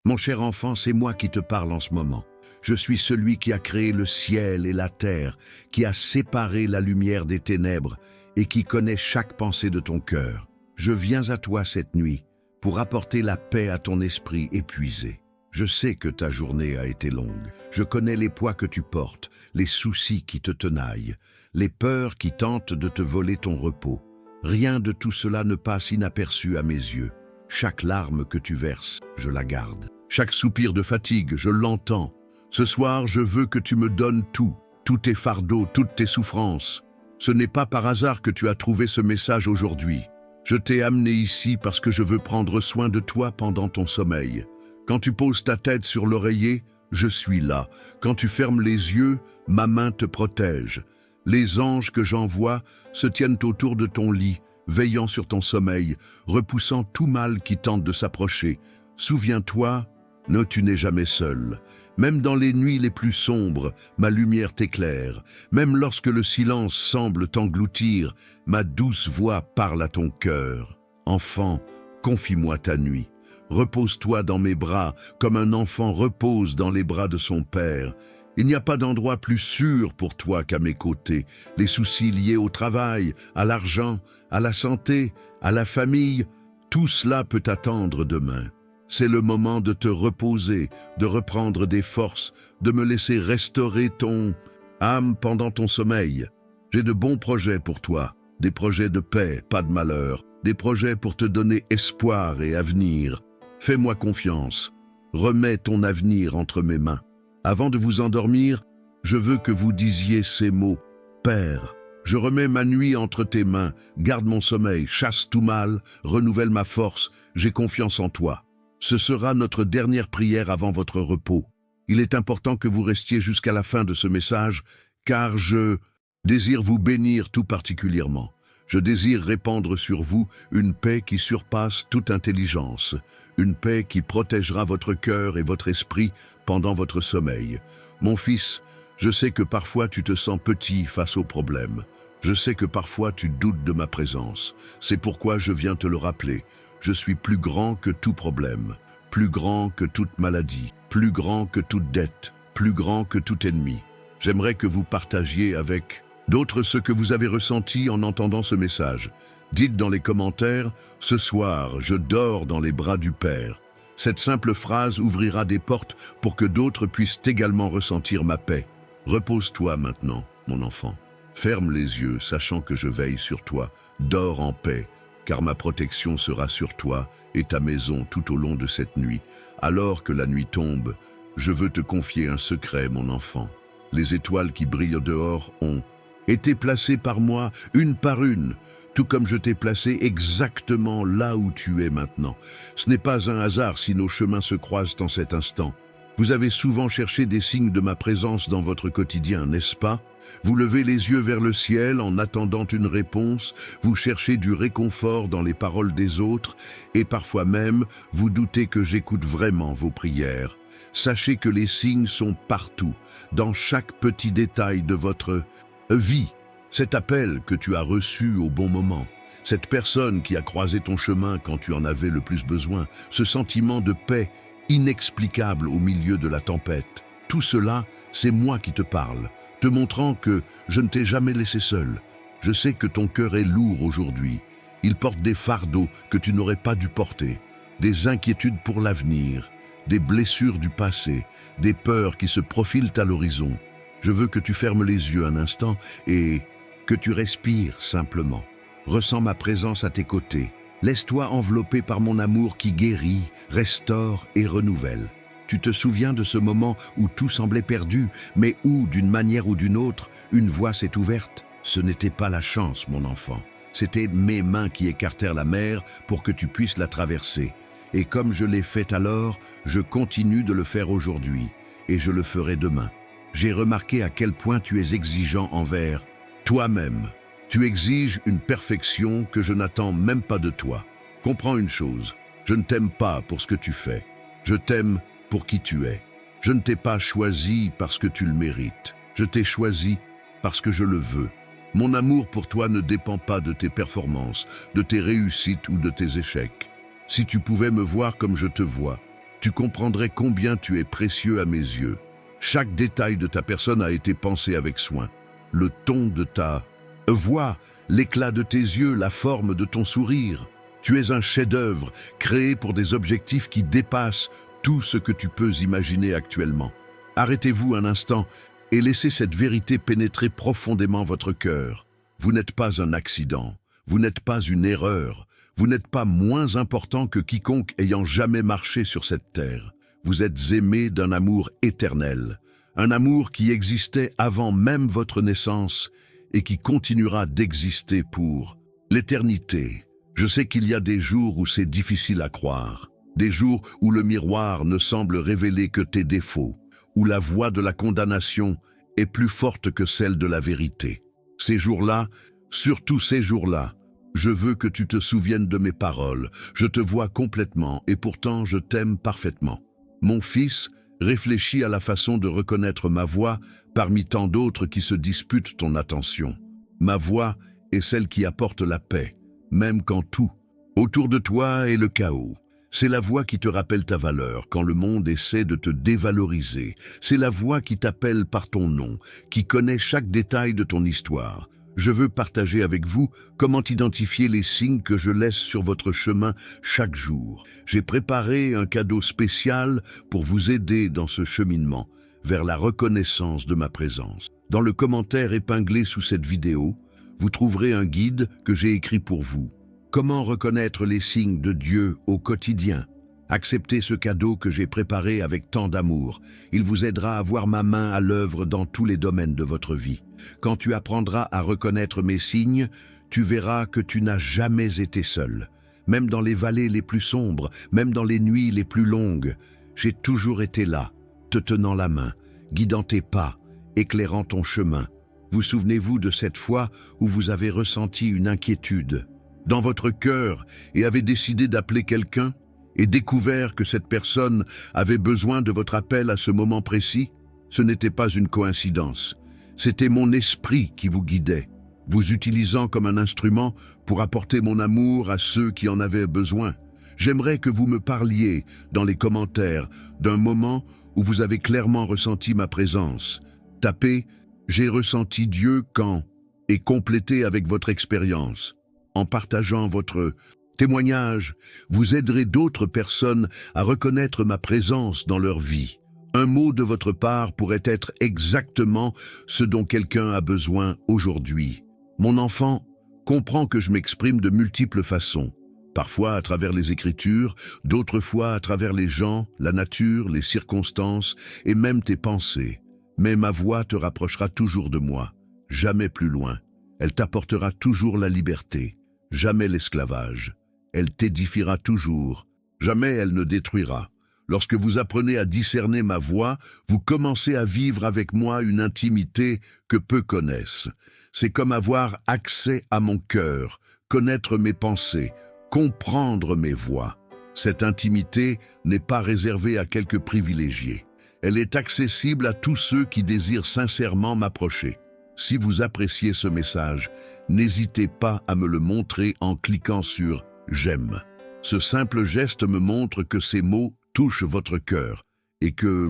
Mon cher enfant, c'est moi qui te parle en ce moment. Je suis celui qui a créé le ciel et la terre, qui a séparé la lumière des ténèbres et qui connaît chaque pensée de ton cœur. Je viens à toi cette nuit pour apporter la paix à ton esprit épuisé. Je sais que ta journée a été longue. Je connais les poids que tu portes, les soucis qui te tenaillent, les peurs qui tentent de te voler ton repos. Rien de tout cela ne passe inaperçu à mes yeux. Chaque larme que tu verses, je la garde. Chaque soupir de fatigue, je l'entends. Ce soir, je veux que tu me donnes tout, tous tes fardeaux, toutes tes souffrances. Ce n'est pas par hasard que tu as trouvé ce message aujourd'hui. Je t'ai amené ici parce que je veux prendre soin de toi pendant ton sommeil. Quand tu poses ta tête sur l'oreiller, je suis là. Quand tu fermes les yeux, ma main te protège. Les anges que j'envoie se tiennent autour de ton lit, veillant sur ton sommeil, repoussant tout mal qui tente de s'approcher. Souviens-toi, non, tu n'es jamais seul. Même dans les nuits les plus sombres, ma lumière t'éclaire. Même lorsque le silence semble t'engloutir, ma douce voix parle à ton cœur. Enfant, confie-moi ta nuit. Repose-toi dans mes bras, comme un enfant repose dans les bras de son père. Il n'y a pas d'endroit plus sûr pour toi qu'à mes côtés. Les soucis liés au travail, à l'argent, à la santé, à la famille, tout cela peut attendre demain. C'est le moment de te reposer, de reprendre des forces, de me laisser restaurer ton âme pendant ton sommeil. J'ai de bons projets pour toi, des projets de paix, pas de malheur, des projets pour te donner espoir et avenir. Fais-moi confiance, remets ton avenir entre mes mains. Avant de vous endormir, je veux que vous disiez ces mots. Père, je remets ma nuit entre tes mains, garde mon sommeil, chasse tout mal, renouvelle ma force, j'ai confiance en toi. Ce sera notre dernière prière avant votre repos. Il est important que vous restiez jusqu'à la fin de ce message, car je désire vous bénir tout particulièrement. Je désire répandre sur vous une paix qui surpasse toute intelligence, une paix qui protégera votre cœur et votre esprit pendant votre sommeil. Mon fils, je sais que parfois tu te sens petit face aux problèmes. Je sais que parfois tu doutes de ma présence. C'est pourquoi je viens te le rappeler. Je suis plus grand que tout problème, plus grand que toute maladie, plus grand que toute dette, plus grand que tout ennemi. J'aimerais que vous partagiez avec d'autres ce que vous avez ressenti en entendant ce message. Dites dans les commentaires « Ce soir, je dors dans les bras du Père ». Cette simple phrase ouvrira des portes pour que d'autres puissent également ressentir ma paix. Repose-toi maintenant, mon enfant. Ferme les yeux, sachant que je veille sur toi. Dors en paix, car ma protection sera sur toi et ta maison tout au long de cette nuit. Alors que la nuit tombe, je veux te confier un secret, mon enfant. Les étoiles qui brillent dehors ont été placées par moi, une par une, tout comme je t'ai placé exactement là où tu es maintenant. Ce n'est pas un hasard si nos chemins se croisent en cet instant. Vous avez souvent cherché des signes de ma présence dans votre quotidien, n'est-ce pas? Vous levez les yeux vers le ciel en attendant une réponse, vous cherchez du réconfort dans les paroles des autres, et parfois même, vous doutez que j'écoute vraiment vos prières. Sachez que les signes sont partout, dans chaque petit détail de votre vie. Cet appel que tu as reçu au bon moment, cette personne qui a croisé ton chemin quand tu en avais le plus besoin, ce sentiment de paix inexplicable au milieu de la tempête, tout cela, c'est moi qui te parle, te montrant que je ne t'ai jamais laissé seul. Je sais que ton cœur est lourd aujourd'hui. Il porte des fardeaux que tu n'aurais pas dû porter, des inquiétudes pour l'avenir, des blessures du passé, des peurs qui se profilent à l'horizon. Je veux que tu fermes les yeux un instant et que tu respires simplement. Ressens ma présence à tes côtés. Laisse-toi envelopper par mon amour qui guérit, restaure et renouvelle. Tu te souviens de ce moment où tout semblait perdu, mais où, d'une manière ou d'une autre, une voie s'est ouverte? Ce n'était pas la chance, mon enfant. C'était mes mains qui écartèrent la mer pour que tu puisses la traverser. Et comme je l'ai fait alors, je continue de le faire aujourd'hui, et je le ferai demain. J'ai remarqué à quel point tu es exigeant envers toi-même. Tu exiges une perfection que je n'attends même pas de toi. Comprends une chose, je ne t'aime pas pour ce que tu fais. Je t'aime pour qui tu es. Je ne t'ai pas choisi parce que tu le mérites. Je t'ai choisi parce que je le veux. Mon amour pour toi ne dépend pas de tes performances, de tes réussites ou de tes échecs. Si tu pouvais me voir comme je te vois, tu comprendrais combien tu es précieux à mes yeux. Chaque détail de ta personne a été pensé avec soin. Le ton de ta voix, l'éclat de tes yeux, la forme de ton sourire. Tu es un chef-d'œuvre créé pour des objectifs qui dépassent tout ce que tu peux imaginer actuellement. Arrêtez-vous un instant et laissez cette vérité pénétrer profondément votre cœur. Vous n'êtes pas un accident, vous n'êtes pas une erreur, vous n'êtes pas moins important que quiconque ayant jamais marché sur cette terre. Vous êtes aimé d'un amour éternel, un amour qui existait avant même votre naissance et qui continuera d'exister pour l'éternité. Je sais qu'il y a des jours où c'est difficile à croire, des jours où le miroir ne semble révéler que tes défauts, où la voix de la condamnation est plus forte que celle de la vérité. Ces jours-là, surtout ces jours-là, je veux que tu te souviennes de mes paroles. Je te vois complètement et pourtant je t'aime parfaitement. Mon fils, réfléchis à la façon de reconnaître ma voix parmi tant d'autres qui se disputent ton attention. Ma voix est celle qui apporte la paix, même quand tout autour de toi est le chaos. C'est la voix qui te rappelle ta valeur quand le monde essaie de te dévaloriser. C'est la voix qui t'appelle par ton nom, qui connaît chaque détail de ton histoire. Je veux partager avec vous comment identifier les signes que je laisse sur votre chemin chaque jour. J'ai préparé un cadeau spécial pour vous aider dans ce cheminement vers la reconnaissance de ma présence. Dans le commentaire épinglé sous cette vidéo, vous trouverez un guide que j'ai écrit pour vous. Comment reconnaître les signes de Dieu au quotidien? Acceptez ce cadeau que j'ai préparé avec tant d'amour. Il vous aidera à voir ma main à l'œuvre dans tous les domaines de votre vie. Quand tu apprendras à reconnaître mes signes, tu verras que tu n'as jamais été seul. Même dans les vallées les plus sombres, même dans les nuits les plus longues, j'ai toujours été là, te tenant la main, guidant tes pas, éclairant ton chemin. Vous souvenez-vous de cette fois où vous avez ressenti une inquiétude dans votre cœur et avez décidé d'appeler quelqu'un et découvert que cette personne avait besoin de votre appel à ce moment précis? Ce n'était pas une coïncidence. C'était mon esprit qui vous guidait, vous utilisant comme un instrument pour apporter mon amour à ceux qui en avaient besoin. J'aimerais que vous me parliez dans les commentaires d'un moment où vous avez clairement ressenti ma présence. Tapez « J'ai ressenti Dieu quand » et complétez avec votre expérience. En partageant votre témoignage, vous aiderez d'autres personnes à reconnaître ma présence dans leur vie. Un mot de votre part pourrait être exactement ce dont quelqu'un a besoin aujourd'hui. Mon enfant comprend que je m'exprime de multiples façons, parfois à travers les Écritures, d'autres fois à travers les gens, la nature, les circonstances et même tes pensées. Mais ma voix te rapprochera toujours de moi, jamais plus loin. Elle t'apportera toujours la liberté, jamais l'esclavage. Elle t'édifiera toujours, jamais elle ne détruira. Lorsque vous apprenez à discerner ma voix, vous commencez à vivre avec moi une intimité que peu connaissent. C'est comme avoir accès à mon cœur, connaître mes pensées, comprendre mes voix. Cette intimité n'est pas réservée à quelques privilégiés. Elle est accessible à tous ceux qui désirent sincèrement m'approcher. Si vous appréciez ce message, n'hésitez pas à me le montrer en cliquant sur « J'aime ». Ce simple geste me montre que ces mots touchent votre cœur et que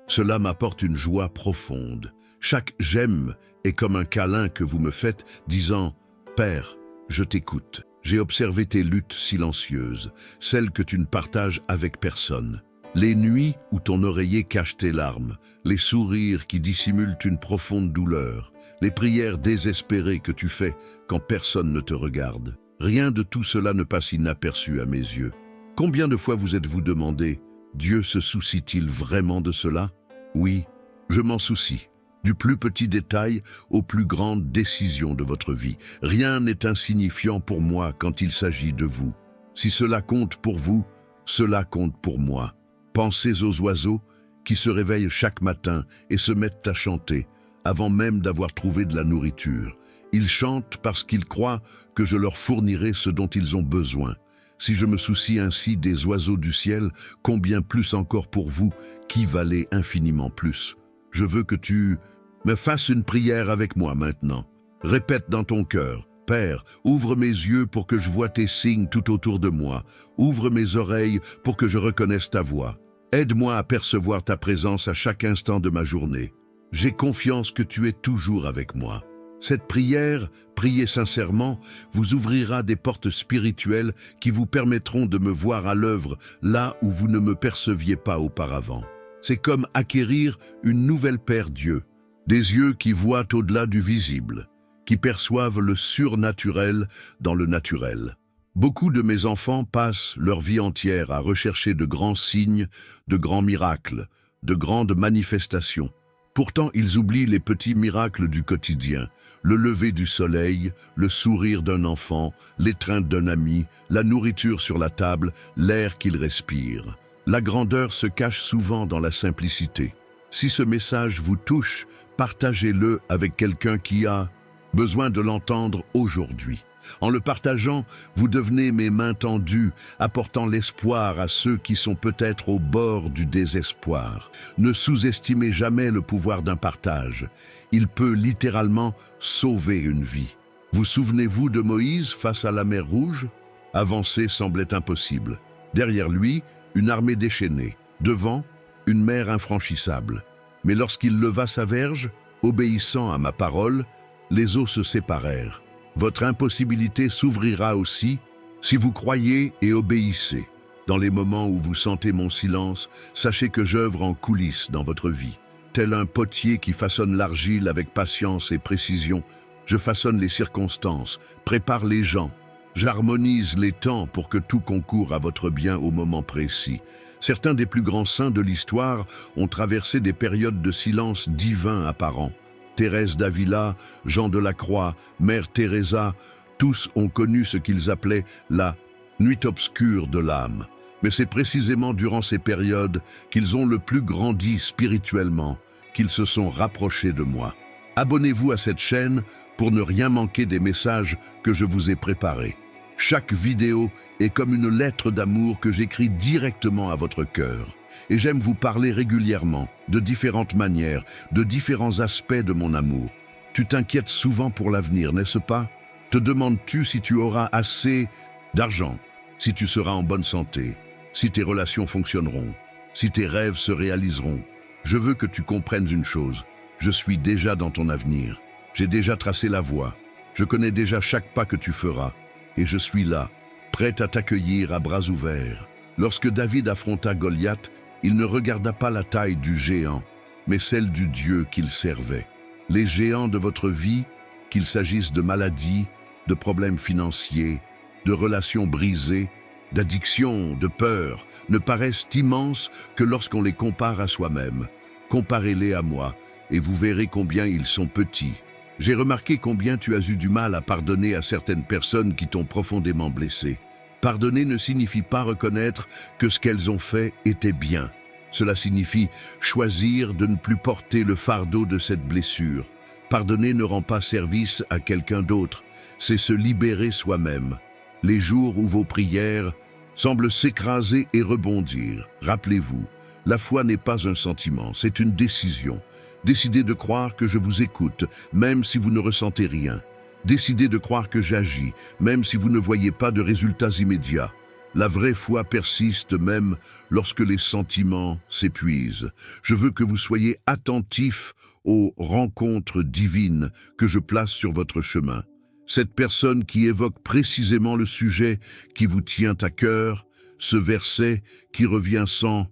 cela m'apporte une joie profonde. Chaque « j'aime » est comme un câlin que vous me faites disant « Père, je t'écoute. J'ai observé tes luttes silencieuses, celles que tu ne partages avec personne. Les nuits où ton oreiller cache tes larmes, les sourires qui dissimulent une profonde douleur, les prières désespérées que tu fais quand personne ne te regarde. Rien de tout cela ne passe inaperçu à mes yeux. Combien de fois vous êtes-vous demandé, Dieu se soucie-t-il vraiment de cela? Oui, je m'en soucie. Du plus petit détail aux plus grandes décisions de votre vie. Rien n'est insignifiant pour moi quand il s'agit de vous. Si cela compte pour vous, cela compte pour moi. Pensez aux oiseaux qui se réveillent chaque matin et se mettent à chanter, avant même d'avoir trouvé de la nourriture. Ils chantent parce qu'ils croient que je leur fournirai ce dont ils ont besoin. Si je me soucie ainsi des oiseaux du ciel, combien plus encore pour vous, qui valez infiniment plus. Je veux que tu me fasses une prière avec moi maintenant. Répète dans ton cœur, « Père, ouvre mes yeux pour que je voie tes signes tout autour de moi. Ouvre mes oreilles pour que je reconnaisse ta voix. Aide-moi à percevoir ta présence à chaque instant de ma journée. J'ai confiance que tu es toujours avec moi. Cette prière, priée sincèrement, vous ouvrira des portes spirituelles qui vous permettront de me voir à l'œuvre là où vous ne me perceviez pas auparavant. C'est comme acquérir une nouvelle paire d'yeux, des yeux qui voient au-delà du visible, qui perçoivent le surnaturel dans le naturel. Beaucoup de mes enfants passent leur vie entière à rechercher de grands signes, de grands miracles, de grandes manifestations. Pourtant, ils oublient les petits miracles du quotidien, le lever du soleil, le sourire d'un enfant, l'étreinte d'un ami, la nourriture sur la table, l'air qu'ils respirent. La grandeur se cache souvent dans la simplicité. Si ce message vous touche, partagez-le avec quelqu'un qui a besoin de l'entendre aujourd'hui. En le partageant, vous devenez mes mains tendues, apportant l'espoir à ceux qui sont peut-être au bord du désespoir. Ne sous-estimez jamais le pouvoir d'un partage. Il peut littéralement sauver une vie. Vous souvenez-vous de Moïse face à la mer Rouge? Avancer semblait impossible. Derrière lui, une armée déchaînée. Devant, une mer infranchissable. Mais lorsqu'il leva sa verge, obéissant à ma parole, les eaux se séparèrent. Votre impossibilité s'ouvrira aussi si vous croyez et obéissez. Dans les moments où vous sentez mon silence, sachez que j'œuvre en coulisses dans votre vie. Tel un potier qui façonne l'argile avec patience et précision, je façonne les circonstances, prépare les gens. J'harmonise les temps pour que tout concourt à votre bien au moment précis. Certains des plus grands saints de l'histoire ont traversé des périodes de silence divin apparent. Thérèse d'Avila, Jean de la Croix, Mère Teresa, tous ont connu ce qu'ils appelaient la nuit obscure de l'âme. Mais c'est précisément durant ces périodes qu'ils ont le plus grandi spirituellement, qu'ils se sont rapprochés de moi. Abonnez-vous à cette chaîne pour ne rien manquer des messages que je vous ai préparés. Chaque vidéo est comme une lettre d'amour que j'écris directement à votre cœur. Et j'aime vous parler régulièrement, de différentes manières, de différents aspects de mon amour. Tu t'inquiètes souvent pour l'avenir, n'est-ce pas? Te demandes-tu si tu auras assez d'argent, si tu seras en bonne santé, si tes relations fonctionneront, si tes rêves se réaliseront? Je veux que tu comprennes une chose. Je suis déjà dans ton avenir. J'ai déjà tracé la voie. Je connais déjà chaque pas que tu feras. Et je suis là, prêt à t'accueillir à bras ouverts. Lorsque David affronta Goliath, il ne regarda pas la taille du géant, mais celle du Dieu qu'il servait. Les géants de votre vie, qu'il s'agisse de maladies, de problèmes financiers, de relations brisées, d'addiction, de peur, ne paraissent immenses que lorsqu'on les compare à soi-même. Comparez-les à moi, et vous verrez combien ils sont petits. J'ai remarqué combien tu as eu du mal à pardonner à certaines personnes qui t'ont profondément blessé. Pardonner ne signifie pas reconnaître que ce qu'elles ont fait était bien. Cela signifie choisir de ne plus porter le fardeau de cette blessure. Pardonner ne rend pas service à quelqu'un d'autre, c'est se libérer soi-même. Les jours où vos prières semblent s'écraser et rebondir, rappelez-vous, la foi n'est pas un sentiment, c'est une décision. Décidez de croire que je vous écoute, même si vous ne ressentez rien. Décidez de croire que j'agis, même si vous ne voyez pas de résultats immédiats. La vraie foi persiste même lorsque les sentiments s'épuisent. Je veux que vous soyez attentifs aux rencontres divines que je place sur votre chemin. Cette personne qui évoque précisément le sujet qui vous tient à cœur, ce verset qui revient sans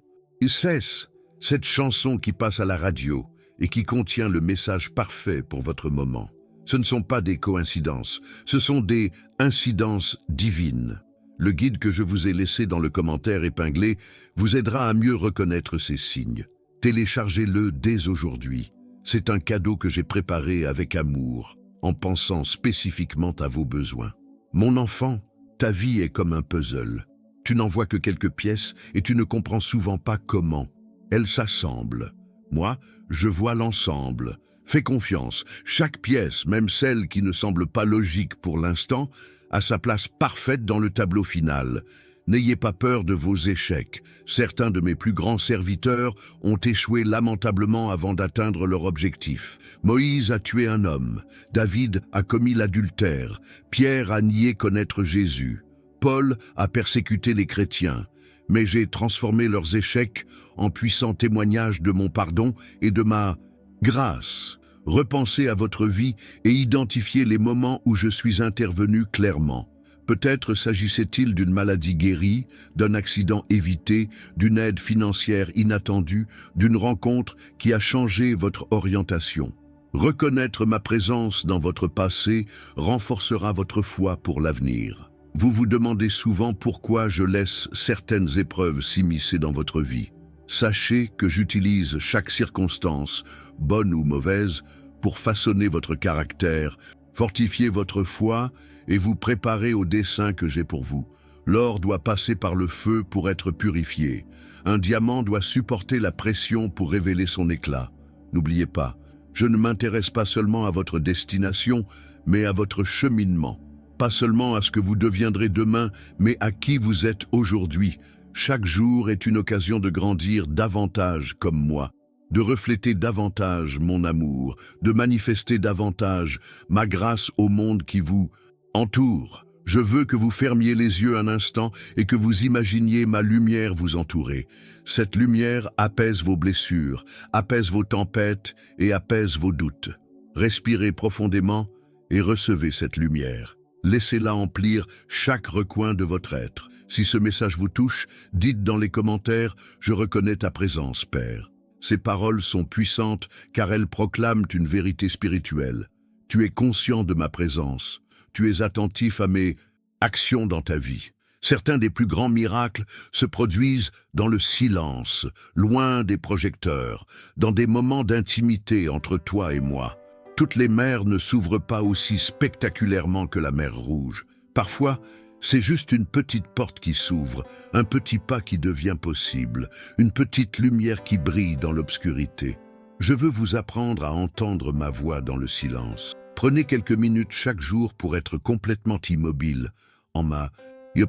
cesse, cette chanson qui passe à la radio et qui contient le message parfait pour votre moment. Ce ne sont pas des coïncidences, ce sont des incidences divines. Le guide que je vous ai laissé dans le commentaire épinglé vous aidera à mieux reconnaître ces signes. Téléchargez-le dès aujourd'hui. C'est un cadeau que j'ai préparé avec amour, en pensant spécifiquement à vos besoins. Mon enfant, ta vie est comme un puzzle. Tu n'en vois que quelques pièces et tu ne comprends souvent pas comment. Elles s'assemblent. Moi, je vois l'ensemble. Fais confiance, chaque pièce, même celle qui ne semble pas logique pour l'instant, a sa place parfaite dans le tableau final. N'ayez pas peur de vos échecs. Certains de mes plus grands serviteurs ont échoué lamentablement avant d'atteindre leur objectif. Moïse a tué un homme, David a commis l'adultère, Pierre a nié connaître Jésus, Paul a persécuté les chrétiens. mais j'ai transformé leurs échecs en puissants témoignages de mon pardon et de ma grâce. Repensez à votre vie et identifiez les moments où je suis intervenu clairement. Peut-être s'agissait-il d'une maladie guérie, d'un accident évité, d'une aide financière inattendue, d'une rencontre qui a changé votre orientation. Reconnaître ma présence dans votre passé renforcera votre foi pour l'avenir. Vous vous demandez souvent pourquoi je laisse certaines épreuves s'immiscer dans votre vie. Sachez que j'utilise chaque circonstance, bonne ou mauvaise, pour façonner votre caractère, fortifier votre foi et vous préparer au dessein que j'ai pour vous. L'or doit passer par le feu pour être purifié. Un diamant doit supporter la pression pour révéler son éclat. N'oubliez pas, je ne m'intéresse pas seulement à votre destination, mais à votre cheminement. Pas seulement à ce que vous deviendrez demain, mais à qui vous êtes aujourd'hui. Chaque jour est une occasion de grandir davantage comme moi, de refléter davantage mon amour, de manifester davantage ma grâce au monde qui vous entoure. Je veux que vous fermiez les yeux un instant et que vous imaginiez ma lumière vous entourer. Cette lumière apaise vos blessures, apaise vos tempêtes et apaise vos doutes. Respirez profondément et recevez cette lumière. Laissez-la emplir chaque recoin de votre être. Si ce message vous touche, dites dans les commentaires « Je reconnais ta présence, Père ». Ces paroles sont puissantes car elles proclament une vérité spirituelle. Tu es conscient de ma présence. Tu es attentif à mes actions dans ta vie. Certains des plus grands miracles se produisent dans le silence, loin des projecteurs, dans des moments d'intimité entre toi et moi. Toutes les mers ne s'ouvrent pas aussi spectaculairement que la mer Rouge. Parfois, c'est juste une petite porte qui s'ouvre, un petit pas qui devient possible, une petite lumière qui brille dans l'obscurité. Je veux vous apprendre à entendre ma voix dans le silence. Prenez quelques minutes chaque jour pour être complètement immobile, en ma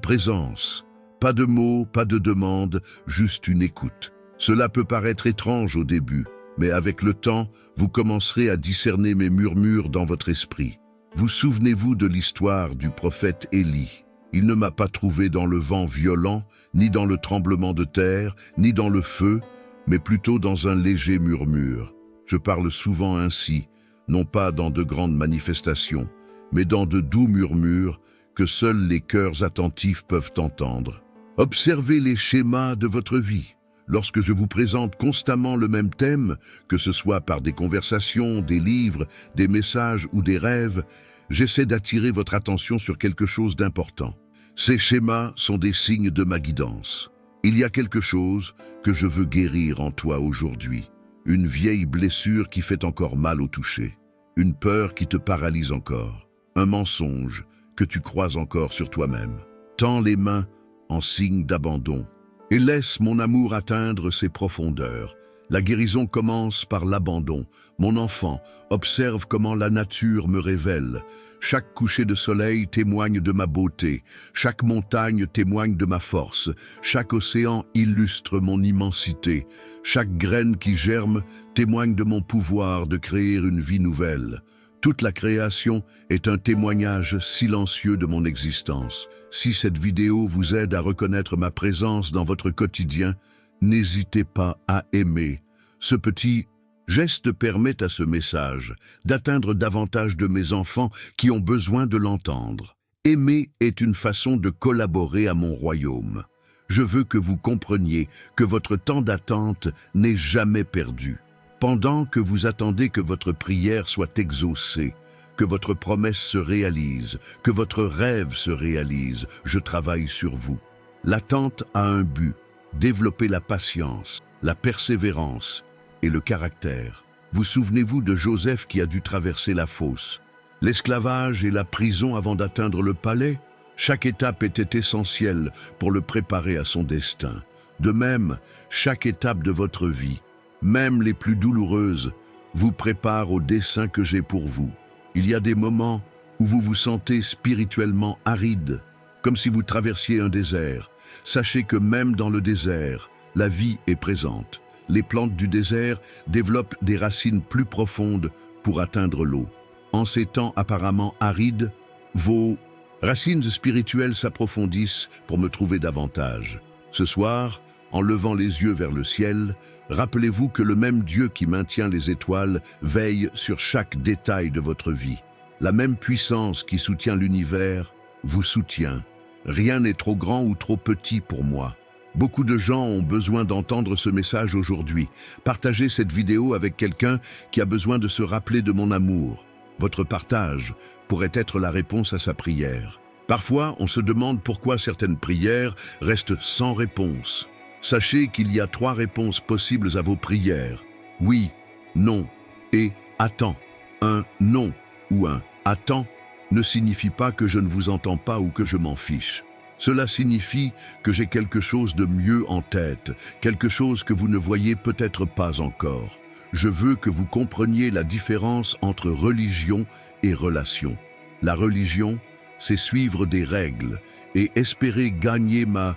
présence. Pas de mots, pas de demande, juste une écoute. Cela peut paraître étrange au début, mais avec le temps, vous commencerez à discerner mes murmures dans votre esprit. Vous souvenez-vous de l'histoire du prophète Élie? Il ne m'a pas trouvé dans le vent violent, ni dans le tremblement de terre, ni dans le feu, mais plutôt dans un léger murmure. Je parle souvent ainsi, non pas dans de grandes manifestations, mais dans de doux murmures que seuls les cœurs attentifs peuvent entendre. Observez les schémas de votre vie. Lorsque je vous présente constamment le même thème, que ce soit par des conversations, des livres, des messages ou des rêves, j'essaie d'attirer votre attention sur quelque chose d'important. Ces schémas sont des signes de ma guidance. Il y a quelque chose que je veux guérir en toi aujourd'hui. Une vieille blessure qui fait encore mal au toucher. Une peur qui te paralyse encore. Un mensonge que tu crois encore sur toi-même. Tends les mains en signe d'abandon et laisse mon amour atteindre ses profondeurs. La guérison commence par l'abandon. Mon enfant, observe comment la nature me révèle. Chaque coucher de soleil témoigne de ma beauté. Chaque montagne témoigne de ma force. Chaque océan illustre mon immensité. Chaque graine qui germe témoigne de mon pouvoir de créer une vie nouvelle. Toute la création est un témoignage silencieux de mon existence. Si cette vidéo vous aide à reconnaître ma présence dans votre quotidien, n'hésitez pas à aimer. Ce petit geste permet à ce message d'atteindre davantage de mes enfants qui ont besoin de l'entendre. Aimer est une façon de collaborer à mon royaume. Je veux que vous compreniez que votre temps d'attente n'est jamais perdu. Pendant que vous attendez que votre prière soit exaucée, que votre promesse se réalise, que votre rêve se réalise, je travaille sur vous. L'attente a un but, développer la patience, la persévérance et le caractère. Vous souvenez-vous de Joseph qui a dû traverser la fosse, l'esclavage et la prison avant d'atteindre le palais? Chaque étape était essentielle pour le préparer à son destin. De même, chaque étape de votre vie, même les plus douloureuses, vous prépare au dessein que j'ai pour vous. Il y a des moments où vous vous sentez spirituellement aride, comme si vous traversiez un désert. Sachez que même dans le désert, la vie est présente. Les plantes du désert développent des racines plus profondes pour atteindre l'eau. En ces temps apparemment arides, vos racines spirituelles s'approfondissent pour me trouver davantage. Ce soir, en levant les yeux vers le ciel, rappelez-vous que le même Dieu qui maintient les étoiles veille sur chaque détail de votre vie. La même puissance qui soutient l'univers vous soutient. Rien n'est trop grand ou trop petit pour moi. Beaucoup de gens ont besoin d'entendre ce message aujourd'hui. Partagez cette vidéo avec quelqu'un qui a besoin de se rappeler de mon amour. Votre partage pourrait être la réponse à sa prière. Parfois, on se demande pourquoi certaines prières restent sans réponse. Sachez qu'il y a 3 réponses possibles à vos prières. Oui, non et attends. Un non ou un attends ne signifie pas que je ne vous entends pas ou que je m'en fiche. Cela signifie que j'ai quelque chose de mieux en tête, quelque chose que vous ne voyez peut-être pas encore. Je veux que vous compreniez la différence entre religion et relation. La religion, c'est suivre des règles et espérer gagner ma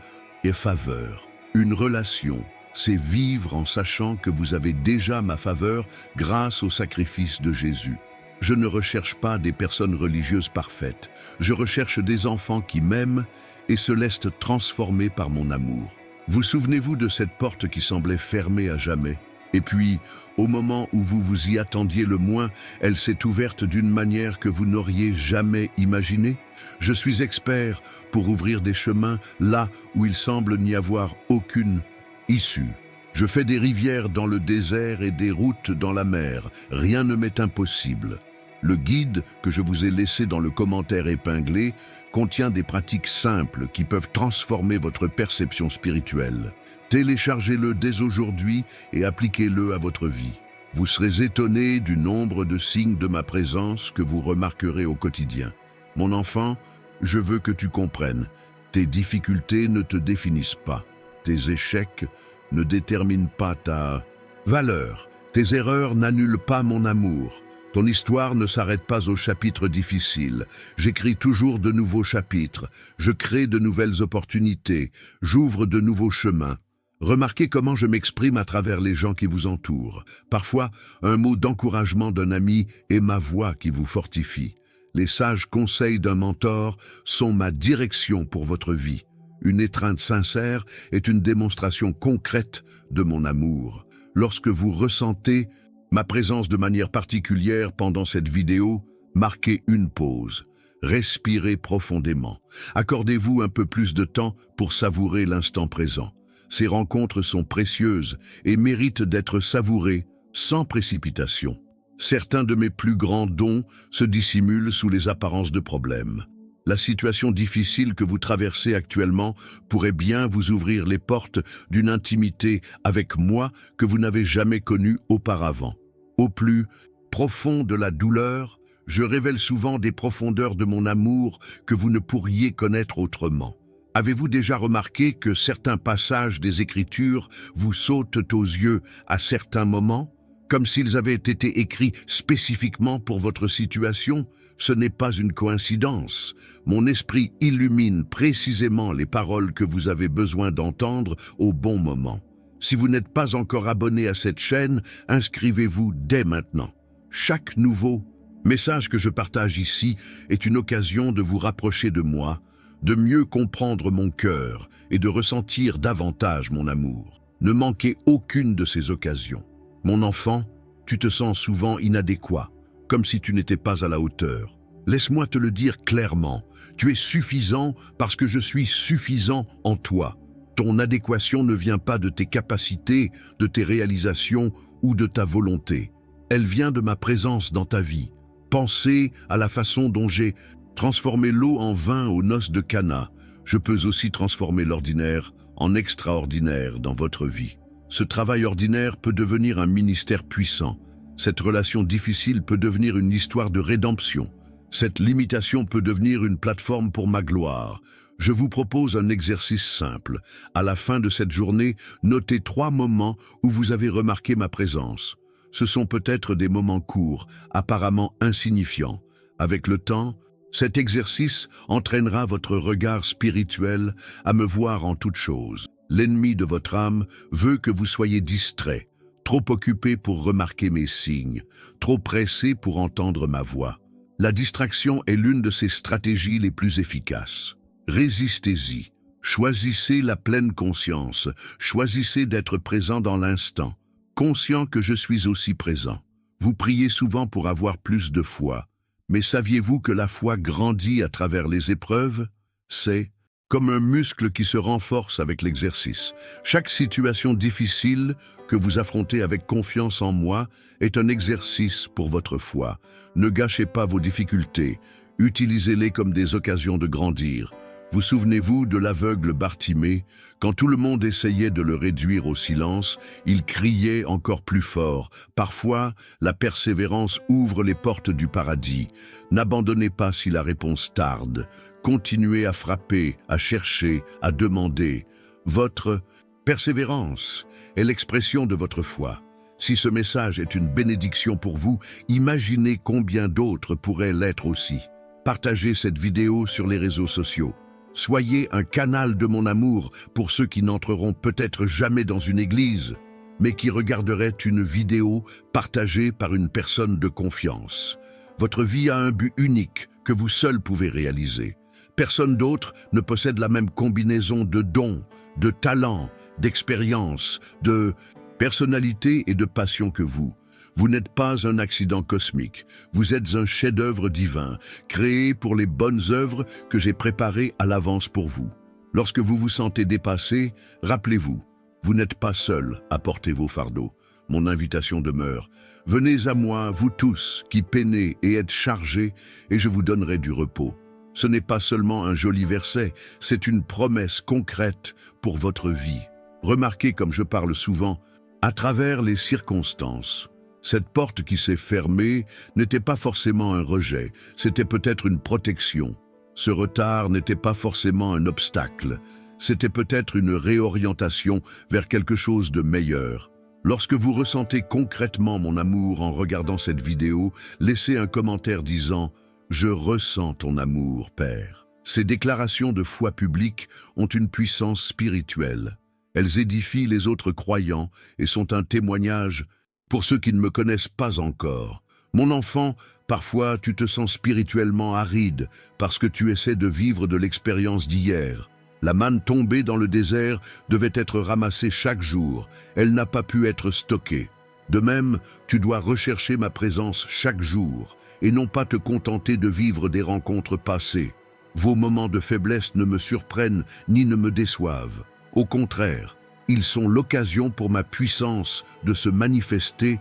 faveur. Une relation, c'est vivre en sachant que vous avez déjà ma faveur grâce au sacrifice de Jésus. Je ne recherche pas des personnes religieuses parfaites. Je recherche des enfants qui m'aiment et se laissent transformer par mon amour. Vous souvenez-vous de cette porte qui semblait fermée à jamais? Et puis, au moment où vous vous y attendiez le moins, elle s'est ouverte d'une manière que vous n'auriez jamais imaginée. Je suis expert pour ouvrir des chemins là où il semble n'y avoir aucune issue. Je fais des rivières dans le désert et des routes dans la mer. Rien ne m'est impossible. Le guide que je vous ai laissé dans le commentaire épinglé contient des pratiques simples qui peuvent transformer votre perception spirituelle. Téléchargez-le dès aujourd'hui et appliquez-le à votre vie. Vous serez étonné du nombre de signes de ma présence que vous remarquerez au quotidien. Mon enfant, je veux que tu comprennes. Tes difficultés ne te définissent pas. Tes échecs ne déterminent pas ta valeur. Tes erreurs n'annulent pas mon amour. Ton histoire ne s'arrête pas aux chapitres difficiles. J'écris toujours de nouveaux chapitres. Je crée de nouvelles opportunités. J'ouvre de nouveaux chemins. Remarquez comment je m'exprime à travers les gens qui vous entourent. Parfois, un mot d'encouragement d'un ami est ma voix qui vous fortifie. Les sages conseils d'un mentor sont ma direction pour votre vie. Une étreinte sincère est une démonstration concrète de mon amour. Lorsque vous ressentez ma présence de manière particulière pendant cette vidéo, marquez une pause. Respirez profondément. Accordez-vous un peu plus de temps pour savourer l'instant présent. Ces rencontres sont précieuses et méritent d'être savourées sans précipitation. Certains de mes plus grands dons se dissimulent sous les apparences de problèmes. La situation difficile que vous traversez actuellement pourrait bien vous ouvrir les portes d'une intimité avec moi que vous n'avez jamais connue auparavant. Au plus profond de la douleur, je révèle souvent des profondeurs de mon amour que vous ne pourriez connaître autrement. Avez-vous déjà remarqué que certains passages des Écritures vous sautent aux yeux à certains moments, comme s'ils avaient été écrits spécifiquement pour votre situation? Ce n'est pas une coïncidence. Mon esprit illumine précisément les paroles que vous avez besoin d'entendre au bon moment. Si vous n'êtes pas encore abonné à cette chaîne, inscrivez-vous dès maintenant. Chaque nouveau message que je partage ici est une occasion de vous rapprocher de moi, de mieux comprendre mon cœur et de ressentir davantage mon amour. Ne manquez aucune de ces occasions. Mon enfant, tu te sens souvent inadéquat, comme si tu n'étais pas à la hauteur. Laisse-moi te le dire clairement, tu es suffisant parce que je suis suffisant en toi. Ton adéquation ne vient pas de tes capacités, de tes réalisations ou de ta volonté. Elle vient de ma présence dans ta vie. Pensez à la façon dont j'ai transformé l'eau en vin aux noces de Cana. Je peux aussi transformer l'ordinaire en extraordinaire dans votre vie. Ce travail ordinaire peut devenir un ministère puissant. Cette relation difficile peut devenir une histoire de rédemption. Cette limitation peut devenir une plateforme pour ma gloire. Je vous propose un exercice simple. À la fin de cette journée, notez 3 moments où vous avez remarqué ma présence. Ce sont peut-être des moments courts, apparemment insignifiants. Avec le temps, cet exercice entraînera votre regard spirituel à me voir en toutes choses. L'ennemi de votre âme veut que vous soyez distrait, trop occupé pour remarquer mes signes, trop pressé pour entendre ma voix. La distraction est l'une de ses stratégies les plus efficaces. Résistez-y. Choisissez la pleine conscience, choisissez d'être présent dans l'instant, conscient que je suis aussi présent. Vous priez souvent pour avoir plus de foi, mais saviez-vous que la foi grandit à travers les épreuves? C'est comme un muscle qui se renforce avec l'exercice. Chaque situation difficile que vous affrontez avec confiance en moi est un exercice pour votre foi. Ne gâchez pas vos difficultés, utilisez-les comme des occasions de grandir. Vous souvenez-vous de l'aveugle Bartimée? Quand tout le monde essayait de le réduire au silence, il criait encore plus fort. Parfois, la persévérance ouvre les portes du paradis. N'abandonnez pas si la réponse tarde. Continuez à frapper, à chercher, à demander. Votre persévérance est l'expression de votre foi. Si ce message est une bénédiction pour vous, imaginez combien d'autres pourraient l'être aussi. Partagez cette vidéo sur les réseaux sociaux. Soyez un canal de mon amour pour ceux qui n'entreront peut-être jamais dans une église, mais qui regarderaient une vidéo partagée par une personne de confiance. Votre vie a un but unique que vous seul pouvez réaliser. Personne d'autre ne possède la même combinaison de dons, de talents, d'expérience, de personnalité et de passion que vous. Vous n'êtes pas un accident cosmique, vous êtes un chef-d'œuvre divin, créé pour les bonnes œuvres que j'ai préparées à l'avance pour vous. Lorsque vous vous sentez dépassé, rappelez-vous, vous n'êtes pas seul à porter vos fardeaux. Mon invitation demeure. Venez à moi, vous tous, qui peinez et êtes chargés, et je vous donnerai du repos. Ce n'est pas seulement un joli verset, c'est une promesse concrète pour votre vie. Remarquez comme je parle souvent, à travers les circonstances. Cette porte qui s'est fermée n'était pas forcément un rejet, c'était peut-être une protection. Ce retard n'était pas forcément un obstacle, c'était peut-être une réorientation vers quelque chose de meilleur. Lorsque vous ressentez concrètement mon amour en regardant cette vidéo, laissez un commentaire disant « Je ressens ton amour, Père ». Ces déclarations de foi publique ont une puissance spirituelle. Elles édifient les autres croyants et sont un témoignage pour ceux qui ne me connaissent pas encore. Mon enfant, parfois tu te sens spirituellement aride parce que tu essaies de vivre de l'expérience d'hier. La manne tombée dans le désert devait être ramassée chaque jour. Elle n'a pas pu être stockée. De même, tu dois rechercher ma présence chaque jour et non pas te contenter de vivre des rencontres passées. Vos moments de faiblesse ne me surprennent ni ne me déçoivent. Au contraire, ils sont l'occasion pour ma puissance de se manifester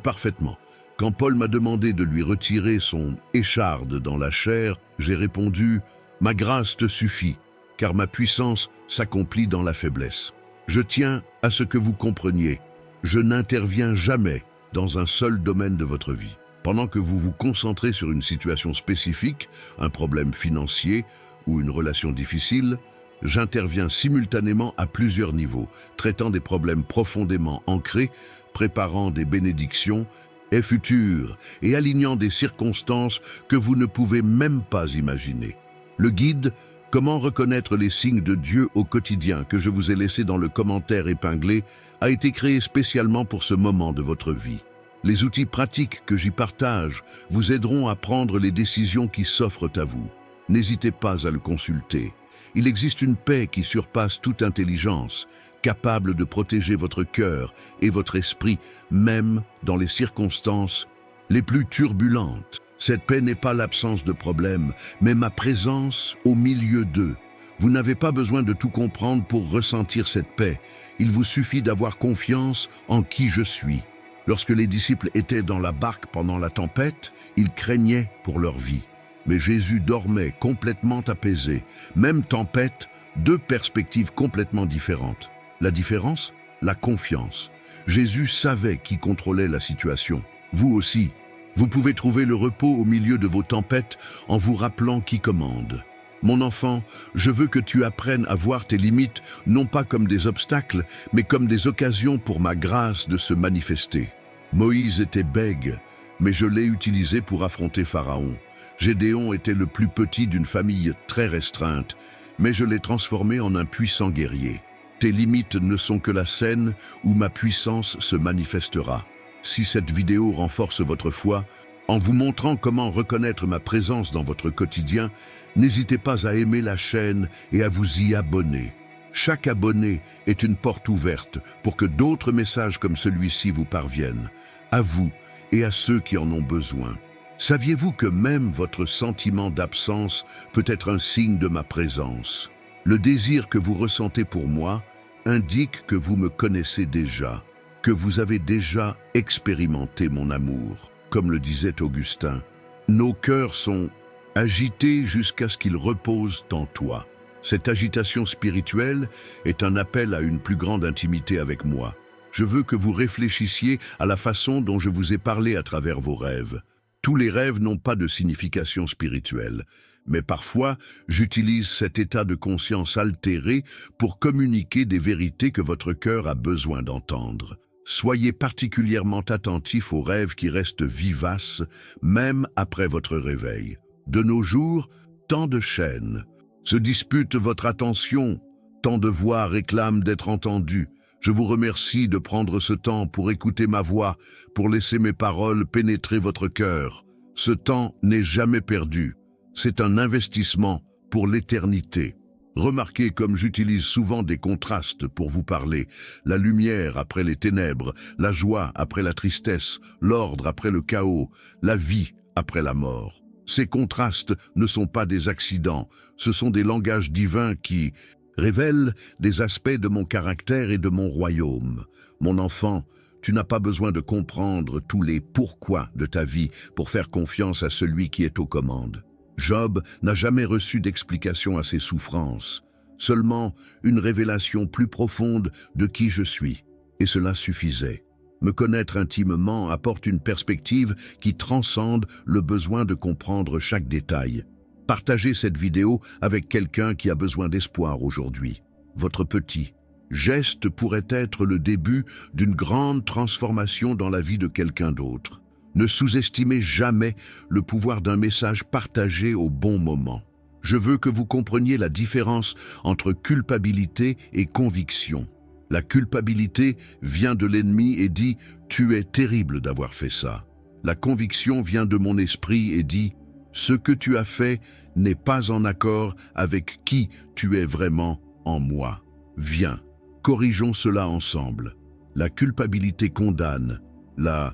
parfaitement. Quand Paul m'a demandé de lui retirer son écharde dans la chair, j'ai répondu « Ma grâce te suffit, car ma puissance s'accomplit dans la faiblesse. » Je tiens à ce que vous compreniez, je n'interviens jamais dans un seul domaine de votre vie. Pendant que vous vous concentrez sur une situation spécifique, un problème financier ou une relation difficile, j'interviens simultanément à plusieurs niveaux, traitant des problèmes profondément ancrés, préparant des bénédictions et futures et alignant des circonstances que vous ne pouvez même pas imaginer. Le guide « Comment reconnaître les signes de Dieu au quotidien » que je vous ai laissé dans le commentaire épinglé a été créé spécialement pour ce moment de votre vie. Les outils pratiques que j'y partage vous aideront à prendre les décisions qui s'offrent à vous. N'hésitez pas à le consulter. Il existe une paix qui surpasse toute intelligence, capable de protéger votre cœur et votre esprit, même dans les circonstances les plus turbulentes. Cette paix n'est pas l'absence de problèmes, mais ma présence au milieu d'eux. Vous n'avez pas besoin de tout comprendre pour ressentir cette paix. Il vous suffit d'avoir confiance en qui je suis. Lorsque les disciples étaient dans la barque pendant la tempête, ils craignaient pour leur vie. Mais Jésus dormait complètement apaisé. Même tempête, deux perspectives complètement différentes. La différence? La confiance. Jésus savait qui contrôlait la situation. Vous aussi. Vous pouvez trouver le repos au milieu de vos tempêtes en vous rappelant qui commande. Mon enfant, je veux que tu apprennes à voir tes limites non pas comme des obstacles, mais comme des occasions pour ma grâce de se manifester. Moïse était bègue, mais je l'ai utilisé pour affronter Pharaon. Gédéon était le plus petit d'une famille très restreinte, mais je l'ai transformé en un puissant guerrier. Tes limites ne sont que la scène où ma puissance se manifestera. Si cette vidéo renforce votre foi, En vous montrant comment reconnaître ma présence dans votre quotidien, n'hésitez pas à aimer la chaîne et à vous y abonner. Chaque abonné est une porte ouverte pour que d'autres messages comme celui-ci vous parviennent, à vous et à ceux qui en ont besoin. Saviez-vous que même votre sentiment d'absence peut être un signe de ma présence? Le désir que vous ressentez pour moi indique que vous me connaissez déjà, que vous avez déjà expérimenté mon amour. Comme le disait Augustin, nos cœurs sont agités jusqu'à ce qu'ils reposent en toi. Cette agitation spirituelle est un appel à une plus grande intimité avec moi. Je veux que vous réfléchissiez à la façon dont je vous ai parlé à travers vos rêves. Tous les rêves n'ont pas de signification spirituelle, mais parfois j'utilise cet état de conscience altéré pour communiquer des vérités que votre cœur a besoin d'entendre. Soyez particulièrement attentifs aux rêves qui restent vivaces, même après votre réveil. De nos jours, tant de chaînes se disputent votre attention, tant de voix réclament d'être entendues. Je vous remercie de prendre ce temps pour écouter ma voix, pour laisser mes paroles pénétrer votre cœur. Ce temps n'est jamais perdu. C'est un investissement pour l'éternité. Remarquez comme j'utilise souvent des contrastes pour vous parler. La lumière après les ténèbres, la joie après la tristesse, l'ordre après le chaos, la vie après la mort. Ces contrastes ne sont pas des accidents, ce sont des langages divins qui révèlent des aspects de mon caractère et de mon royaume. Mon enfant, tu n'as pas besoin de comprendre tous les pourquoi de ta vie pour faire confiance à celui qui est aux commandes. Job n'a jamais reçu d'explication à ses souffrances, seulement une révélation plus profonde de qui je suis, et cela suffisait. Me connaître intimement apporte une perspective qui transcende le besoin de comprendre chaque détail. Partagez cette vidéo avec quelqu'un qui a besoin d'espoir aujourd'hui. Votre petit geste pourrait être le début d'une grande transformation dans la vie de quelqu'un d'autre. Ne sous-estimez jamais le pouvoir d'un message partagé au bon moment. Je veux que vous compreniez la différence entre culpabilité et conviction. La culpabilité vient de l'ennemi et dit « Tu es terrible d'avoir fait ça ». La conviction vient de mon esprit et dit « Ce que tu as fait n'est pas en accord avec qui tu es vraiment en moi. Viens, corrigeons cela ensemble. » La culpabilité condamne, la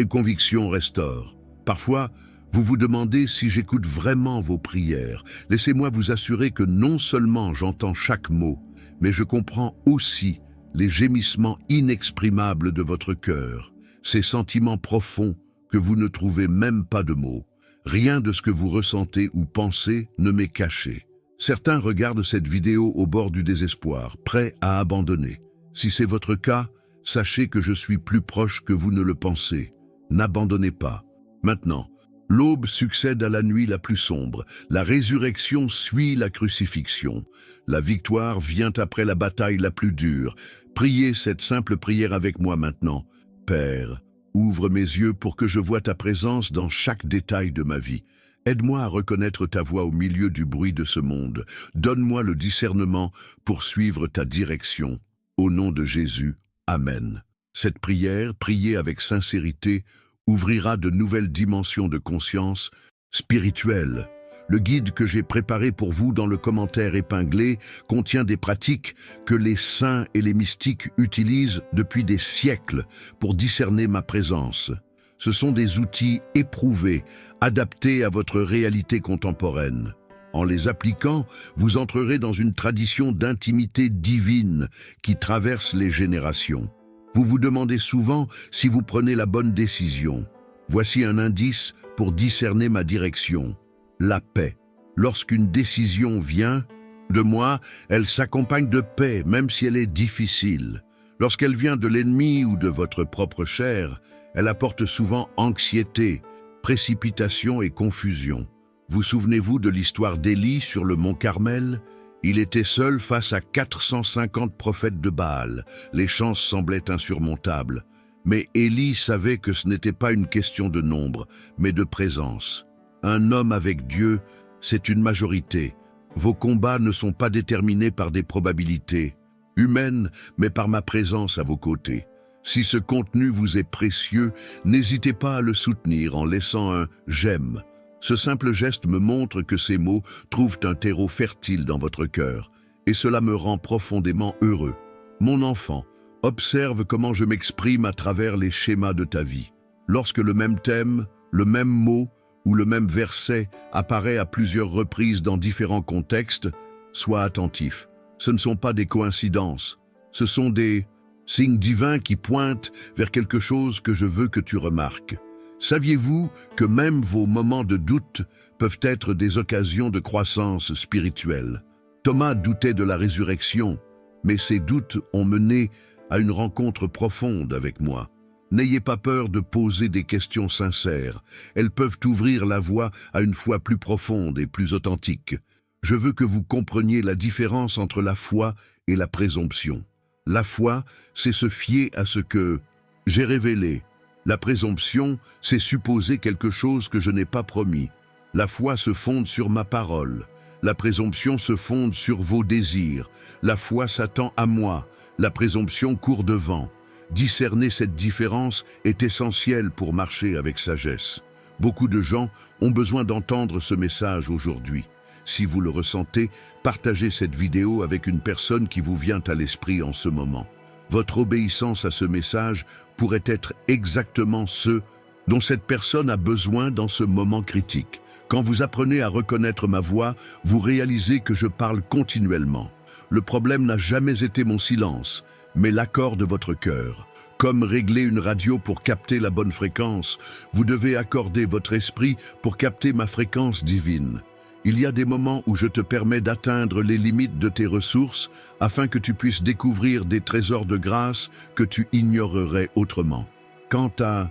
conviction restaure. Parfois, vous vous demandez si j'écoute vraiment vos prières. Laissez-moi vous assurer que non seulement j'entends chaque mot, mais je comprends aussi les gémissements inexprimables de votre cœur, ces sentiments profonds que vous ne trouvez même pas de mots. Rien de ce que vous ressentez ou pensez ne m'est caché. Certains regardent cette vidéo au bord du désespoir, prêts à abandonner. Si c'est votre cas, sachez que je suis plus proche que vous ne le pensez. N'abandonnez pas. Maintenant, l'aube succède à la nuit la plus sombre. La résurrection suit la crucifixion. La victoire vient après la bataille la plus dure. Priez cette simple prière avec moi maintenant. Père, ouvre mes yeux pour que je voie ta présence dans chaque détail de ma vie. Aide-moi à reconnaître ta voix au milieu du bruit de ce monde. Donne-moi le discernement pour suivre ta direction. Au nom de Jésus, Amen. Cette prière, priée avec sincérité, ouvrira de nouvelles dimensions de conscience spirituelle. Le guide que j'ai préparé pour vous dans le commentaire épinglé contient des pratiques que les saints et les mystiques utilisent depuis des siècles pour discerner ma présence. Ce sont des outils éprouvés, adaptés à votre réalité contemporaine. En les appliquant, vous entrerez dans une tradition d'intimité divine qui traverse les générations. Vous vous demandez souvent si vous prenez la bonne décision. Voici un indice pour discerner ma direction. La paix. Lorsqu'une décision vient de moi, elle s'accompagne de paix, même si elle est difficile. Lorsqu'elle vient de l'ennemi ou de votre propre chair, elle apporte souvent anxiété, précipitation et confusion. Vous souvenez-vous de l'histoire d'Élie sur le mont Carmel? Il était seul face à 450 prophètes de Baal. Les chances semblaient insurmontables. Mais Élie savait que ce n'était pas une question de nombre, mais de présence. Un homme avec Dieu, c'est une majorité. Vos combats ne sont pas déterminés par des probabilités humaines, mais par ma présence à vos côtés. Si ce contenu vous est précieux, n'hésitez pas à le soutenir en laissant un « j'aime ». Ce simple geste me montre que ces mots trouvent un terreau fertile dans votre cœur, et cela me rend profondément heureux. Mon enfant, observe comment je m'exprime à travers les schémas de ta vie. Lorsque le même thème, le même mot ou le même verset apparaît à plusieurs reprises dans différents contextes, sois attentif. Ce ne sont pas des coïncidences, ce sont des signes divins qui pointent vers quelque chose que je veux que tu remarques. Saviez-vous que même vos moments de doute peuvent être des occasions de croissance spirituelle? Thomas doutait de la résurrection, mais ses doutes ont mené à une rencontre profonde avec moi. N'ayez pas peur de poser des questions sincères. Elles peuvent ouvrir la voie à une foi plus profonde et plus authentique. Je veux que vous compreniez la différence entre la foi et la présomption. La foi, c'est se fier à ce que j'ai révélé. La présomption, c'est supposer quelque chose que je n'ai pas promis. La foi se fonde sur ma parole. La présomption se fonde sur vos désirs. La foi s'attend à moi. La présomption court devant. Discerner cette différence est essentiel pour marcher avec sagesse. Beaucoup de gens ont besoin d'entendre ce message aujourd'hui. Si vous le ressentez, partagez cette vidéo avec une personne qui vous vient à l'esprit en ce moment. Votre obéissance à ce message pourrait être exactement ce dont cette personne a besoin dans ce moment critique. Quand vous apprenez à reconnaître ma voix, vous réalisez que je parle continuellement. Le problème n'a jamais été mon silence, mais l'accord de votre cœur. Comme régler une radio pour capter la bonne fréquence, vous devez accorder votre esprit pour capter ma fréquence divine. Il y a des moments où je te permets d'atteindre les limites de tes ressources afin que tu puisses découvrir des trésors de grâce que tu ignorerais autrement. Quand ta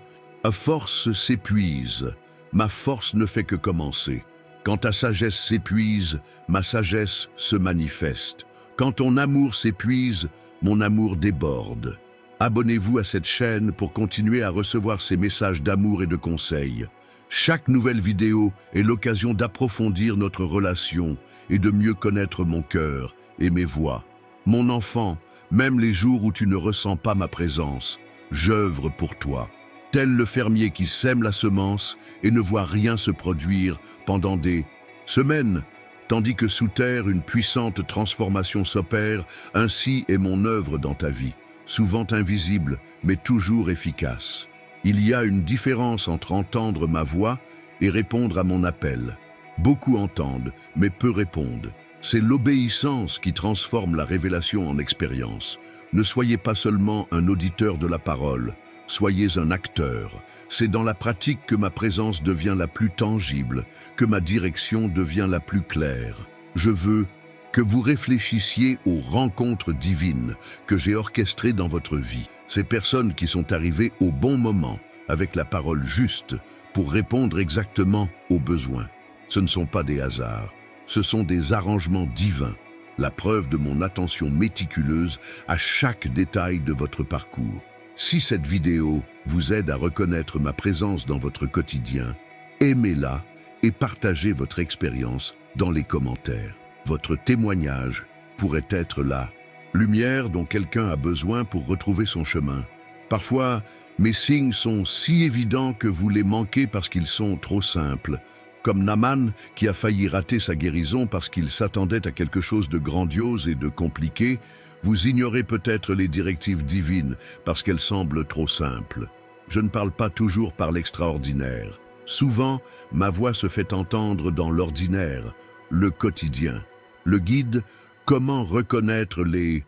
force s'épuise, ma force ne fait que commencer. Quand ta sagesse s'épuise, ma sagesse se manifeste. Quand ton amour s'épuise, mon amour déborde. Abonnez-vous à cette chaîne pour continuer à recevoir ces messages d'amour et de conseils. Chaque nouvelle vidéo est l'occasion d'approfondir notre relation et de mieux connaître mon cœur et mes voix. Mon enfant, même les jours où tu ne ressens pas ma présence, j'œuvre pour toi. Tel le fermier qui sème la semence et ne voit rien se produire pendant des semaines, tandis que sous terre une puissante transformation s'opère, ainsi est mon œuvre dans ta vie, souvent invisible mais toujours efficace. Il y a une différence entre entendre ma voix et répondre à mon appel. Beaucoup entendent, mais peu répondent. C'est l'obéissance qui transforme la révélation en expérience. Ne soyez pas seulement un auditeur de la parole, soyez un acteur. C'est dans la pratique que ma présence devient la plus tangible, que ma direction devient la plus claire. Je veux que vous réfléchissiez aux rencontres divines que j'ai orchestrées dans votre vie. Ces personnes qui sont arrivées au bon moment, avec la parole juste, pour répondre exactement aux besoins. Ce ne sont pas des hasards, ce sont des arrangements divins, la preuve de mon attention méticuleuse à chaque détail de votre parcours. Si cette vidéo vous aide à reconnaître ma présence dans votre quotidien, aimez-la et partagez votre expérience dans les commentaires. Votre témoignage pourrait être la lumière dont quelqu'un a besoin pour retrouver son chemin. Parfois, mes signes sont si évidents que vous les manquez parce qu'ils sont trop simples. Comme Naaman qui a failli rater sa guérison parce qu'il s'attendait à quelque chose de grandiose et de compliqué, vous ignorez peut-être les directives divines parce qu'elles semblent trop simples. Je ne parle pas toujours par l'extraordinaire. Souvent, ma voix se fait entendre dans l'ordinaire, le quotidien. Le guide « Comment reconnaître les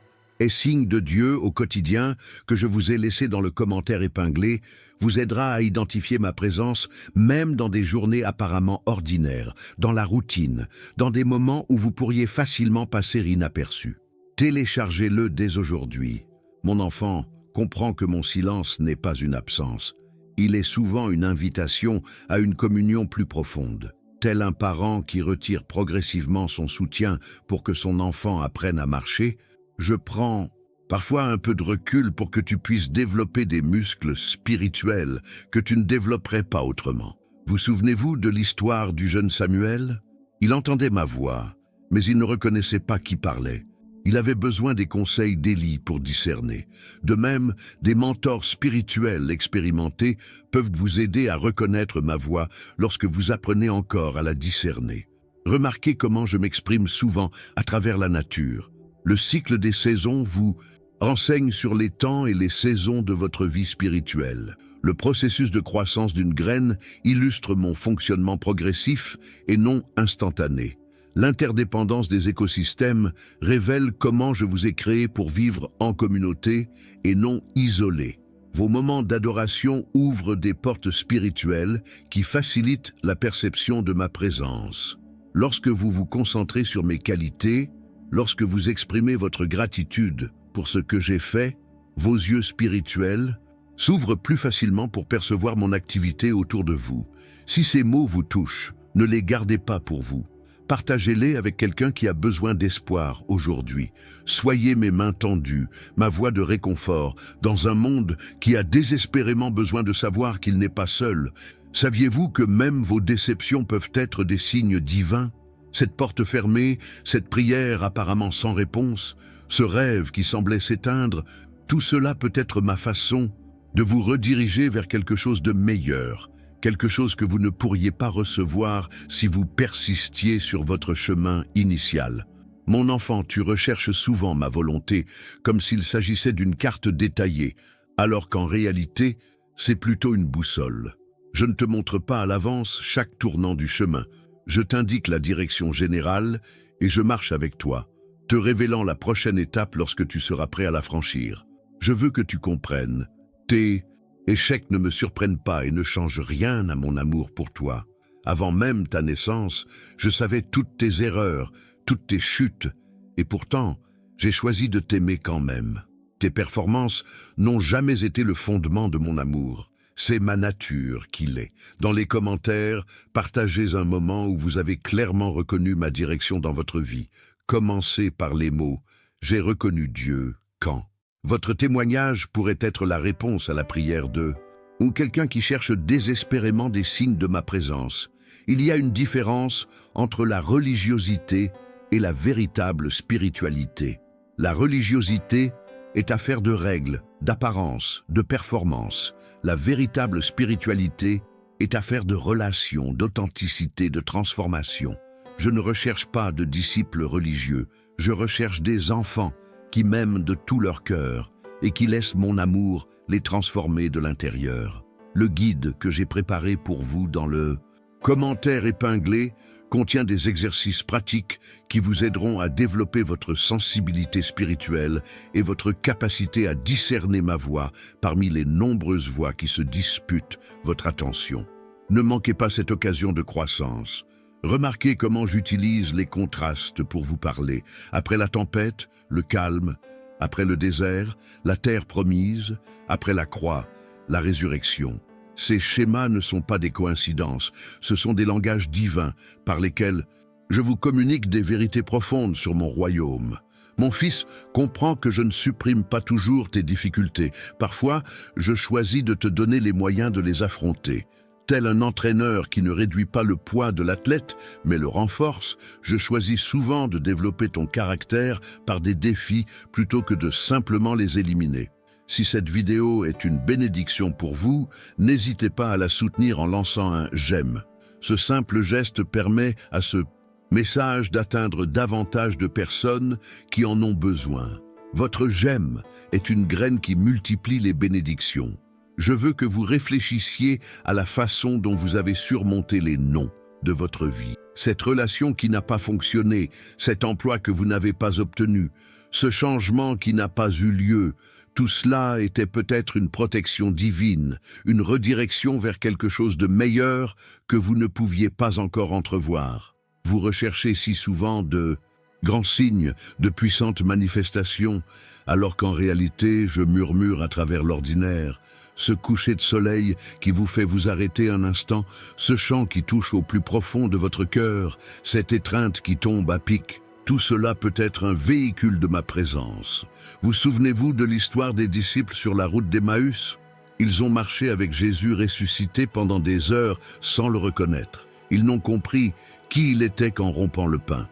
signes de Dieu au quotidien » que je vous ai laissé dans le commentaire épinglé vous aidera à identifier ma présence même dans des journées apparemment ordinaires, dans la routine, dans des moments où vous pourriez facilement passer inaperçu. Téléchargez-le dès aujourd'hui. Mon enfant comprend que mon silence n'est pas une absence. Il est souvent une invitation à une communion plus profonde. Tel un parent qui retire progressivement son soutien pour que son enfant apprenne à marcher, je prends parfois un peu de recul pour que tu puisses développer des muscles spirituels que tu ne développerais pas autrement. Vous souvenez-vous de l'histoire du jeune Samuel? Il entendait ma voix, mais il ne reconnaissait pas qui parlait. Il avait besoin des conseils d'Élie pour discerner. De même, des mentors spirituels expérimentés peuvent vous aider à reconnaître ma voix lorsque vous apprenez encore à la discerner. Remarquez comment je m'exprime souvent à travers la nature. Le cycle des saisons vous renseigne sur les temps et les saisons de votre vie spirituelle. Le processus de croissance d'une graine illustre mon fonctionnement progressif et non instantané. L'interdépendance des écosystèmes révèle comment je vous ai créé pour vivre en communauté et non isolé. Vos moments d'adoration ouvrent des portes spirituelles qui facilitent la perception de ma présence. Lorsque vous vous concentrez sur mes qualités, lorsque vous exprimez votre gratitude pour ce que j'ai fait, vos yeux spirituels s'ouvrent plus facilement pour percevoir mon activité autour de vous. Si ces mots vous touchent, ne les gardez pas pour vous. Partagez-les avec quelqu'un qui a besoin d'espoir aujourd'hui. Soyez mes mains tendues, ma voix de réconfort, dans un monde qui a désespérément besoin de savoir qu'il n'est pas seul. Saviez-vous que même vos déceptions peuvent être des signes divins? Cette porte fermée, cette prière apparemment sans réponse, ce rêve qui semblait s'éteindre, tout cela peut être ma façon de vous rediriger vers quelque chose de meilleur. Quelque chose que vous ne pourriez pas recevoir si vous persistiez sur votre chemin initial. Mon enfant, tu recherches souvent ma volonté, comme s'il s'agissait d'une carte détaillée, alors qu'en réalité, c'est plutôt une boussole. Je ne te montre pas à l'avance chaque tournant du chemin. Je t'indique la direction générale et je marche avec toi, te révélant la prochaine étape lorsque tu seras prêt à la franchir. Je veux que tu comprennes. Tes échecs ne me surprennent pas et ne changent rien à mon amour pour toi. Avant même ta naissance, je savais toutes tes erreurs, toutes tes chutes, et pourtant, j'ai choisi de t'aimer quand même. Tes performances n'ont jamais été le fondement de mon amour. C'est ma nature qui l'est. Dans les commentaires, partagez un moment où vous avez clairement reconnu ma direction dans votre vie. Commencez par les mots « J'ai reconnu Dieu quand ». Votre témoignage pourrait être la réponse à la prière de ou quelqu'un qui cherche désespérément des signes de ma présence. Il y a une différence entre la religiosité et la véritable spiritualité. La religiosité est affaire de règles, d'apparence, de performance. La véritable spiritualité est affaire de relations, d'authenticité, de transformation. Je ne recherche pas de disciples religieux, je recherche des enfants qui m'aiment de tout leur cœur et qui laissent mon amour les transformer de l'intérieur. Le guide que j'ai préparé pour vous dans le commentaire épinglé contient des exercices pratiques qui vous aideront à développer votre sensibilité spirituelle et votre capacité à discerner ma voix parmi les nombreuses voix qui se disputent votre attention. Ne manquez pas cette occasion de croissance. Remarquez comment j'utilise les contrastes pour vous parler. Après la tempête, le calme. Après le désert, la terre promise. Après la croix, la résurrection. Ces schémas ne sont pas des coïncidences, ce sont des langages divins par lesquels je vous communique des vérités profondes sur mon royaume. Mon fils comprend que je ne supprime pas toujours tes difficultés. Parfois, je choisis de te donner les moyens de les affronter. Tel un entraîneur qui ne réduit pas le poids de l'athlète, mais le renforce, je choisis souvent de développer ton caractère par des défis plutôt que de simplement les éliminer. Si cette vidéo est une bénédiction pour vous, n'hésitez pas à la soutenir en lançant un « j'aime ». Ce simple geste permet à ce message d'atteindre davantage de personnes qui en ont besoin. Votre « j'aime » est une graine qui multiplie les bénédictions. Je veux que vous réfléchissiez à la façon dont vous avez surmonté les non de votre vie. Cette relation qui n'a pas fonctionné, cet emploi que vous n'avez pas obtenu, ce changement qui n'a pas eu lieu, tout cela était peut-être une protection divine, une redirection vers quelque chose de meilleur que vous ne pouviez pas encore entrevoir. Vous recherchez si souvent de grands signes, de puissantes manifestations, alors qu'en réalité, je murmure à travers l'ordinaire. Ce coucher de soleil qui vous fait vous arrêter un instant, ce chant qui touche au plus profond de votre cœur, cette étreinte qui tombe à pic, tout cela peut être un véhicule de ma présence. Vous souvenez-vous de l'histoire des disciples sur la route d'Emmaüs? Ils ont marché avec Jésus ressuscité pendant des heures sans le reconnaître. Ils n'ont compris qui il était qu'en rompant le pain.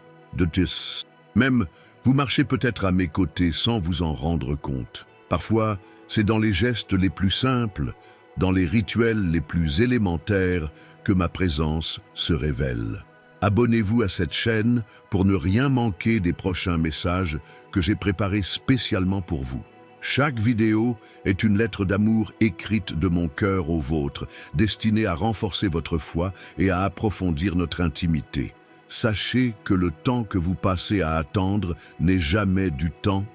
Même Vous marchez peut-être à mes côtés sans vous en rendre compte. Parfois, c'est dans les gestes les plus simples, dans les rituels les plus élémentaires que ma présence se révèle. Abonnez-vous à cette chaîne pour ne rien manquer des prochains messages que j'ai préparés spécialement pour vous. Chaque vidéo est une lettre d'amour écrite de mon cœur au vôtre, destinée à renforcer votre foi et à approfondir notre intimité. Sachez que le temps que vous passez à attendre n'est jamais du temps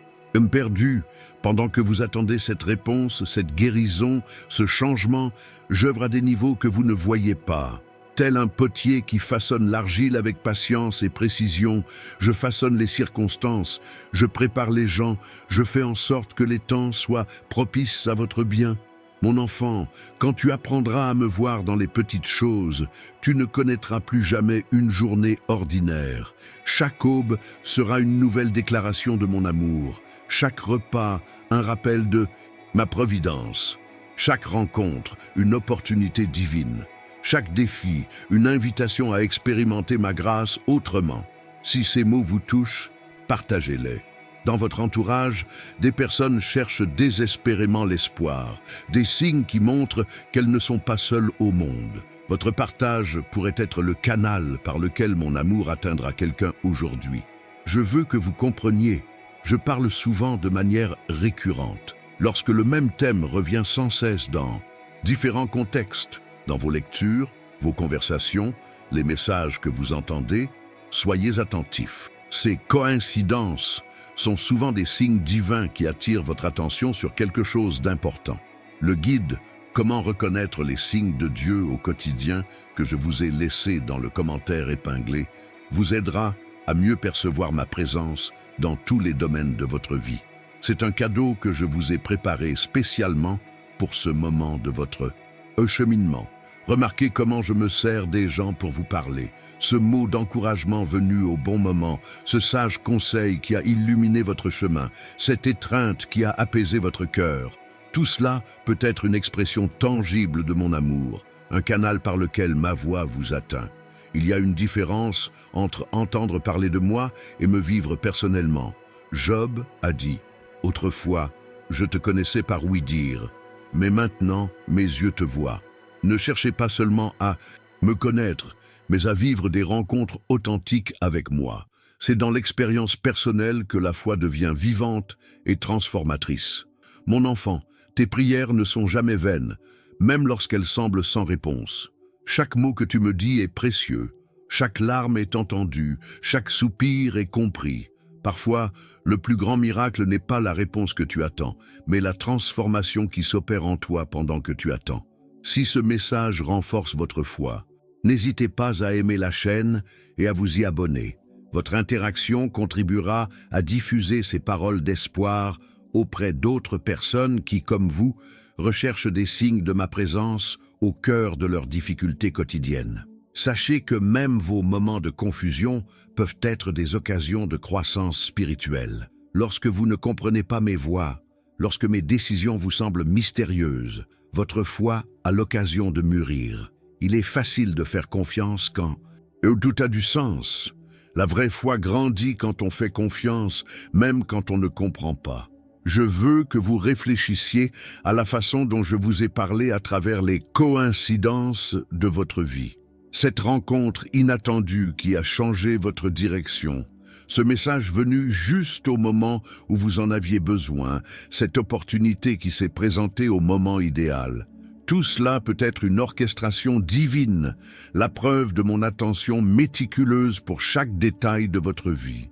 perdu. Pendant que vous attendez cette réponse, cette guérison, ce changement, j'œuvre à des niveaux que vous ne voyez pas. Tel un potier qui façonne l'argile avec patience et précision, je façonne les circonstances, je prépare les gens, je fais en sorte que les temps soient propices à votre bien. Mon enfant, quand tu apprendras à me voir dans les petites choses, tu ne connaîtras plus jamais une journée ordinaire. Chaque aube sera une nouvelle déclaration de mon amour. Chaque repas, un rappel de ma providence. Chaque rencontre, une opportunité divine. Chaque défi, une invitation à expérimenter ma grâce autrement. Si ces mots vous touchent, partagez-les. Dans votre entourage, des personnes cherchent désespérément l'espoir, des signes qui montrent qu'elles ne sont pas seules au monde. Votre partage pourrait être le canal par lequel mon amour atteindra quelqu'un aujourd'hui. Je veux que vous compreniez, je parle souvent de manière récurrente, lorsque le même thème revient sans cesse dans différents contextes, dans vos lectures, vos conversations, les messages que vous entendez, soyez attentifs. Ces coïncidences sont souvent des signes divins qui attirent votre attention sur quelque chose d'important. Le guide « Comment reconnaître les signes de Dieu au quotidien » que je vous ai laissé dans le commentaire épinglé vous aidera à mieux percevoir ma présence dans tous les domaines de votre vie. C'est un cadeau que je vous ai préparé spécialement pour ce moment de votre cheminement. Remarquez comment je me sers des gens pour vous parler. Ce mot d'encouragement venu au bon moment, ce sage conseil qui a illuminé votre chemin, cette étreinte qui a apaisé votre cœur. Tout cela peut être une expression tangible de mon amour, un canal par lequel ma voix vous atteint. Il y a une différence entre entendre parler de moi et me vivre personnellement. Job a dit « Autrefois, je te connaissais par ouï-dire, mais maintenant mes yeux te voient. » Ne cherchez pas seulement à me connaître, mais à vivre des rencontres authentiques avec moi. C'est dans l'expérience personnelle que la foi devient vivante et transformatrice. Mon enfant, tes prières ne sont jamais vaines, même lorsqu'elles semblent sans réponse. Chaque mot que tu me dis est précieux, chaque larme est entendue, chaque soupir est compris. Parfois, le plus grand miracle n'est pas la réponse que tu attends, mais la transformation qui s'opère en toi pendant que tu attends. Si ce message renforce votre foi, n'hésitez pas à aimer la chaîne et à vous y abonner. Votre interaction contribuera à diffuser ces paroles d'espoir auprès d'autres personnes qui, comme vous, recherchent des signes de ma présence au cœur de leurs difficultés quotidiennes. Sachez que même vos moments de confusion peuvent être des occasions de croissance spirituelle. Lorsque vous ne comprenez pas mes voies, lorsque mes décisions vous semblent mystérieuses, votre foi a l'occasion de mûrir. Il est facile de faire confiance quand tout a du sens. La vraie foi grandit quand on fait confiance, même quand on ne comprend pas. Je veux que vous réfléchissiez à la façon dont je vous ai parlé à travers les coïncidences de votre vie. Cette rencontre inattendue qui a changé votre direction, ce message venu juste au moment où vous en aviez besoin, cette opportunité qui s'est présentée au moment idéal. Tout cela peut être une orchestration divine, la preuve de mon attention méticuleuse pour chaque détail de votre vie.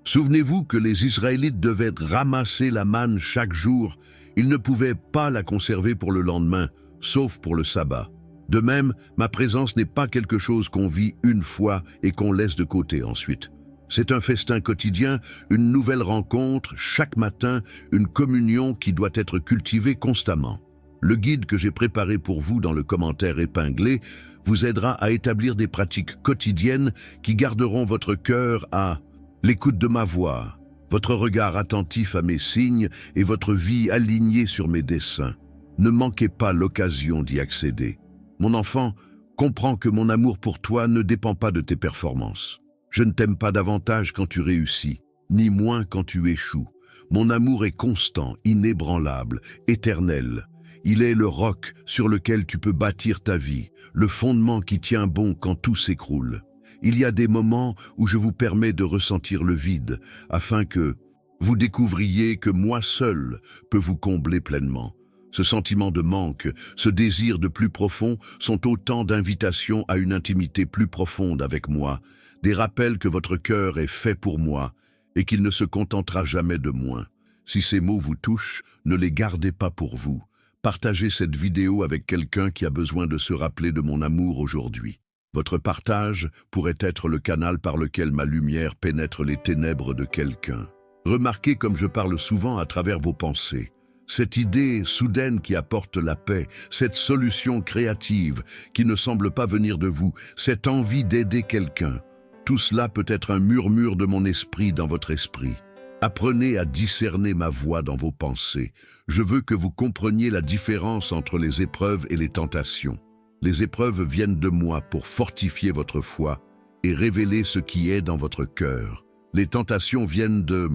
Souvenez-vous que les Israélites devaient ramasser la manne chaque jour. Ils ne pouvaient pas la conserver pour le lendemain, sauf pour le sabbat. De même, ma présence n'est pas quelque chose qu'on vit une fois et qu'on laisse de côté ensuite. C'est un festin quotidien, une nouvelle rencontre, chaque matin, une communion qui doit être cultivée constamment. Le guide que j'ai préparé pour vous dans le commentaire épinglé vous aidera à établir des pratiques quotidiennes qui garderont votre cœur à l'écoute de ma voix, votre regard attentif à mes signes et votre vie alignée sur mes desseins. Ne manquez pas l'occasion d'y accéder. Mon enfant, comprends que mon amour pour toi ne dépend pas de tes performances. Je ne t'aime pas davantage quand tu réussis, ni moins quand tu échoues. Mon amour est constant, inébranlable, éternel. Il est le roc sur lequel tu peux bâtir ta vie, le fondement qui tient bon quand tout s'écroule. Il y a des moments où je vous permets de ressentir le vide, afin que vous découvriez que moi seul peux vous combler pleinement. Ce sentiment de manque, ce désir de plus profond sont autant d'invitations à une intimité plus profonde avec moi, des rappels que votre cœur est fait pour moi et qu'il ne se contentera jamais de moins. Si ces mots vous touchent, ne les gardez pas pour vous. Partagez cette vidéo avec quelqu'un qui a besoin de se rappeler de mon amour aujourd'hui. Votre partage pourrait être le canal par lequel ma lumière pénètre les ténèbres de quelqu'un. Remarquez comme je parle souvent à travers vos pensées. Cette idée soudaine qui apporte la paix, cette solution créative qui ne semble pas venir de vous, cette envie d'aider quelqu'un, tout cela peut être un murmure de mon esprit dans votre esprit. Apprenez à discerner ma voix dans vos pensées. Je veux que vous compreniez la différence entre les épreuves et les tentations. Les épreuves viennent de moi pour fortifier votre foi et révéler ce qui est dans votre cœur. Les tentations viennent de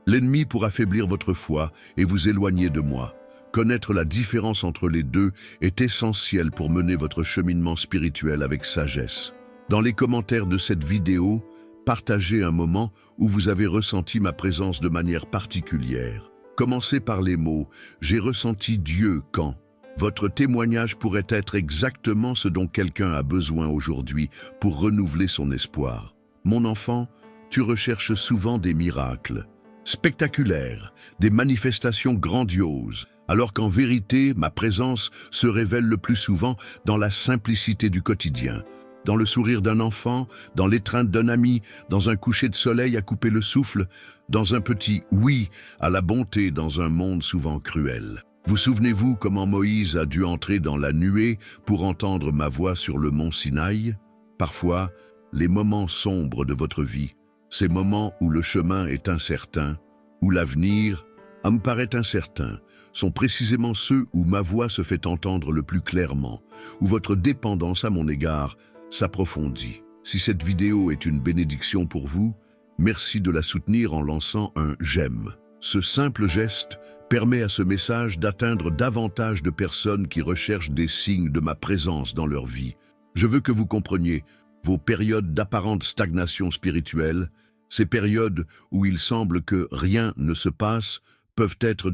l'ennemi pour affaiblir votre foi et vous éloigner de moi. Connaître la différence entre les deux est essentiel pour mener votre cheminement spirituel avec sagesse. Dans les commentaires de cette vidéo, partagez un moment où vous avez ressenti ma présence de manière particulière. Commencez par les mots « J'ai ressenti Dieu quand ». Votre témoignage pourrait être exactement ce dont quelqu'un a besoin aujourd'hui pour renouveler son espoir. Mon enfant, tu recherches souvent des miracles spectaculaires, des manifestations grandioses, alors qu'en vérité, ma présence se révèle le plus souvent dans la simplicité du quotidien, dans le sourire d'un enfant, dans l'étreinte d'un ami, dans un coucher de soleil à couper le souffle, dans un petit « oui » à la bonté dans un monde souvent cruel. Vous souvenez-vous comment Moïse a dû entrer dans la nuée pour entendre ma voix sur le mont Sinaï? Parfois, les moments sombres de votre vie, ces moments où le chemin est incertain, où l'avenir me paraît incertain, sont précisément ceux où ma voix se fait entendre le plus clairement, où votre dépendance à mon égard s'approfondit. Si cette vidéo est une bénédiction pour vous, merci de la soutenir en lançant un « j'aime ». Ce simple geste permet à ce message d'atteindre davantage de personnes qui recherchent des signes de ma présence dans leur vie. Je veux que vous compreniez vos périodes d'apparente stagnation spirituelle, ces périodes où il semble que rien ne se passe, peuvent être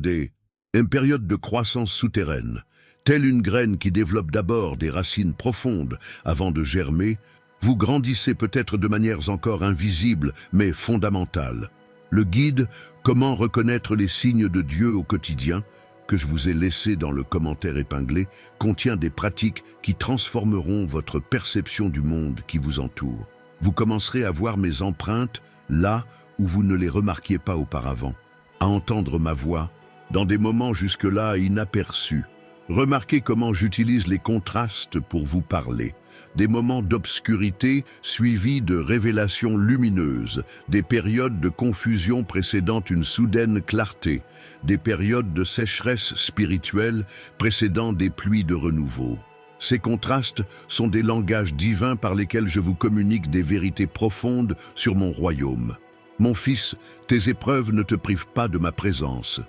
une période de croissance souterraine. Telle une graine qui développe d'abord des racines profondes avant de germer, vous grandissez peut-être de manières encore invisibles mais fondamentales. Le guide « Comment reconnaître les signes de Dieu au quotidien » que je vous ai laissé dans le commentaire épinglé contient des pratiques qui transformeront votre perception du monde qui vous entoure. Vous commencerez à voir mes empreintes là où vous ne les remarquiez pas auparavant, à entendre ma voix dans des moments jusque-là inaperçus. Remarquez comment j'utilise les contrastes pour vous parler. Des moments d'obscurité suivis de révélations lumineuses, des périodes de confusion précédant une soudaine clarté, des périodes de sécheresse spirituelle précédant des pluies de renouveau. Ces contrastes sont des langages divins par lesquels je vous communique des vérités profondes sur mon royaume. Mon fils, tes épreuves ne te privent pas de ma présence.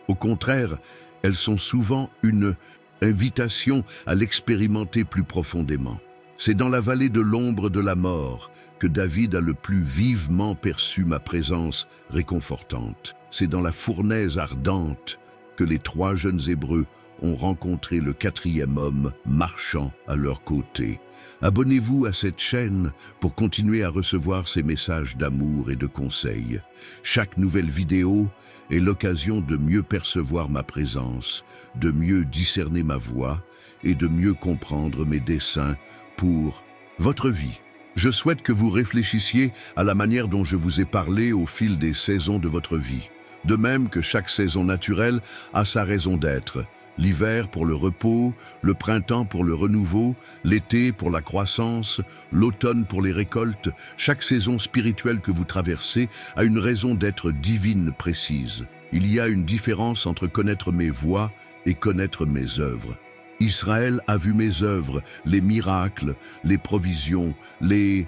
Au contraire, elles sont souvent une invitation à l'expérimenter plus profondément. C'est dans la vallée de l'ombre de la mort que David a le plus vivement perçu ma présence réconfortante. C'est dans la fournaise ardente que les 3 jeunes Hébreux ont rencontré le 4e homme marchant à leur côté. Abonnez-vous à cette chaîne pour continuer à recevoir ces messages d'amour et de conseils. Chaque nouvelle vidéo est l'occasion de mieux percevoir ma présence, de mieux discerner ma voix et de mieux comprendre mes desseins pour votre vie. Je souhaite que vous réfléchissiez à la manière dont je vous ai parlé au fil des saisons de votre vie. De même que chaque saison naturelle a sa raison d'être. L'hiver pour le repos, le printemps pour le renouveau, l'été pour la croissance, l'automne pour les récoltes, chaque saison spirituelle que vous traversez a une raison d'être divine précise. Il y a une différence entre connaître mes voies et connaître mes œuvres. Israël a vu mes œuvres, les miracles, les provisions, les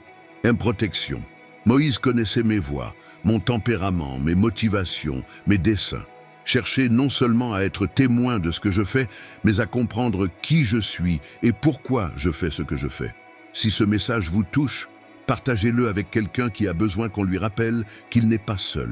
protections. Moïse connaissait mes voies, mon tempérament, mes motivations, mes desseins. Cherchez non seulement à être témoin de ce que je fais, mais à comprendre qui je suis et pourquoi je fais ce que je fais. Si ce message vous touche, partagez-le avec quelqu'un qui a besoin qu'on lui rappelle qu'il n'est pas seul.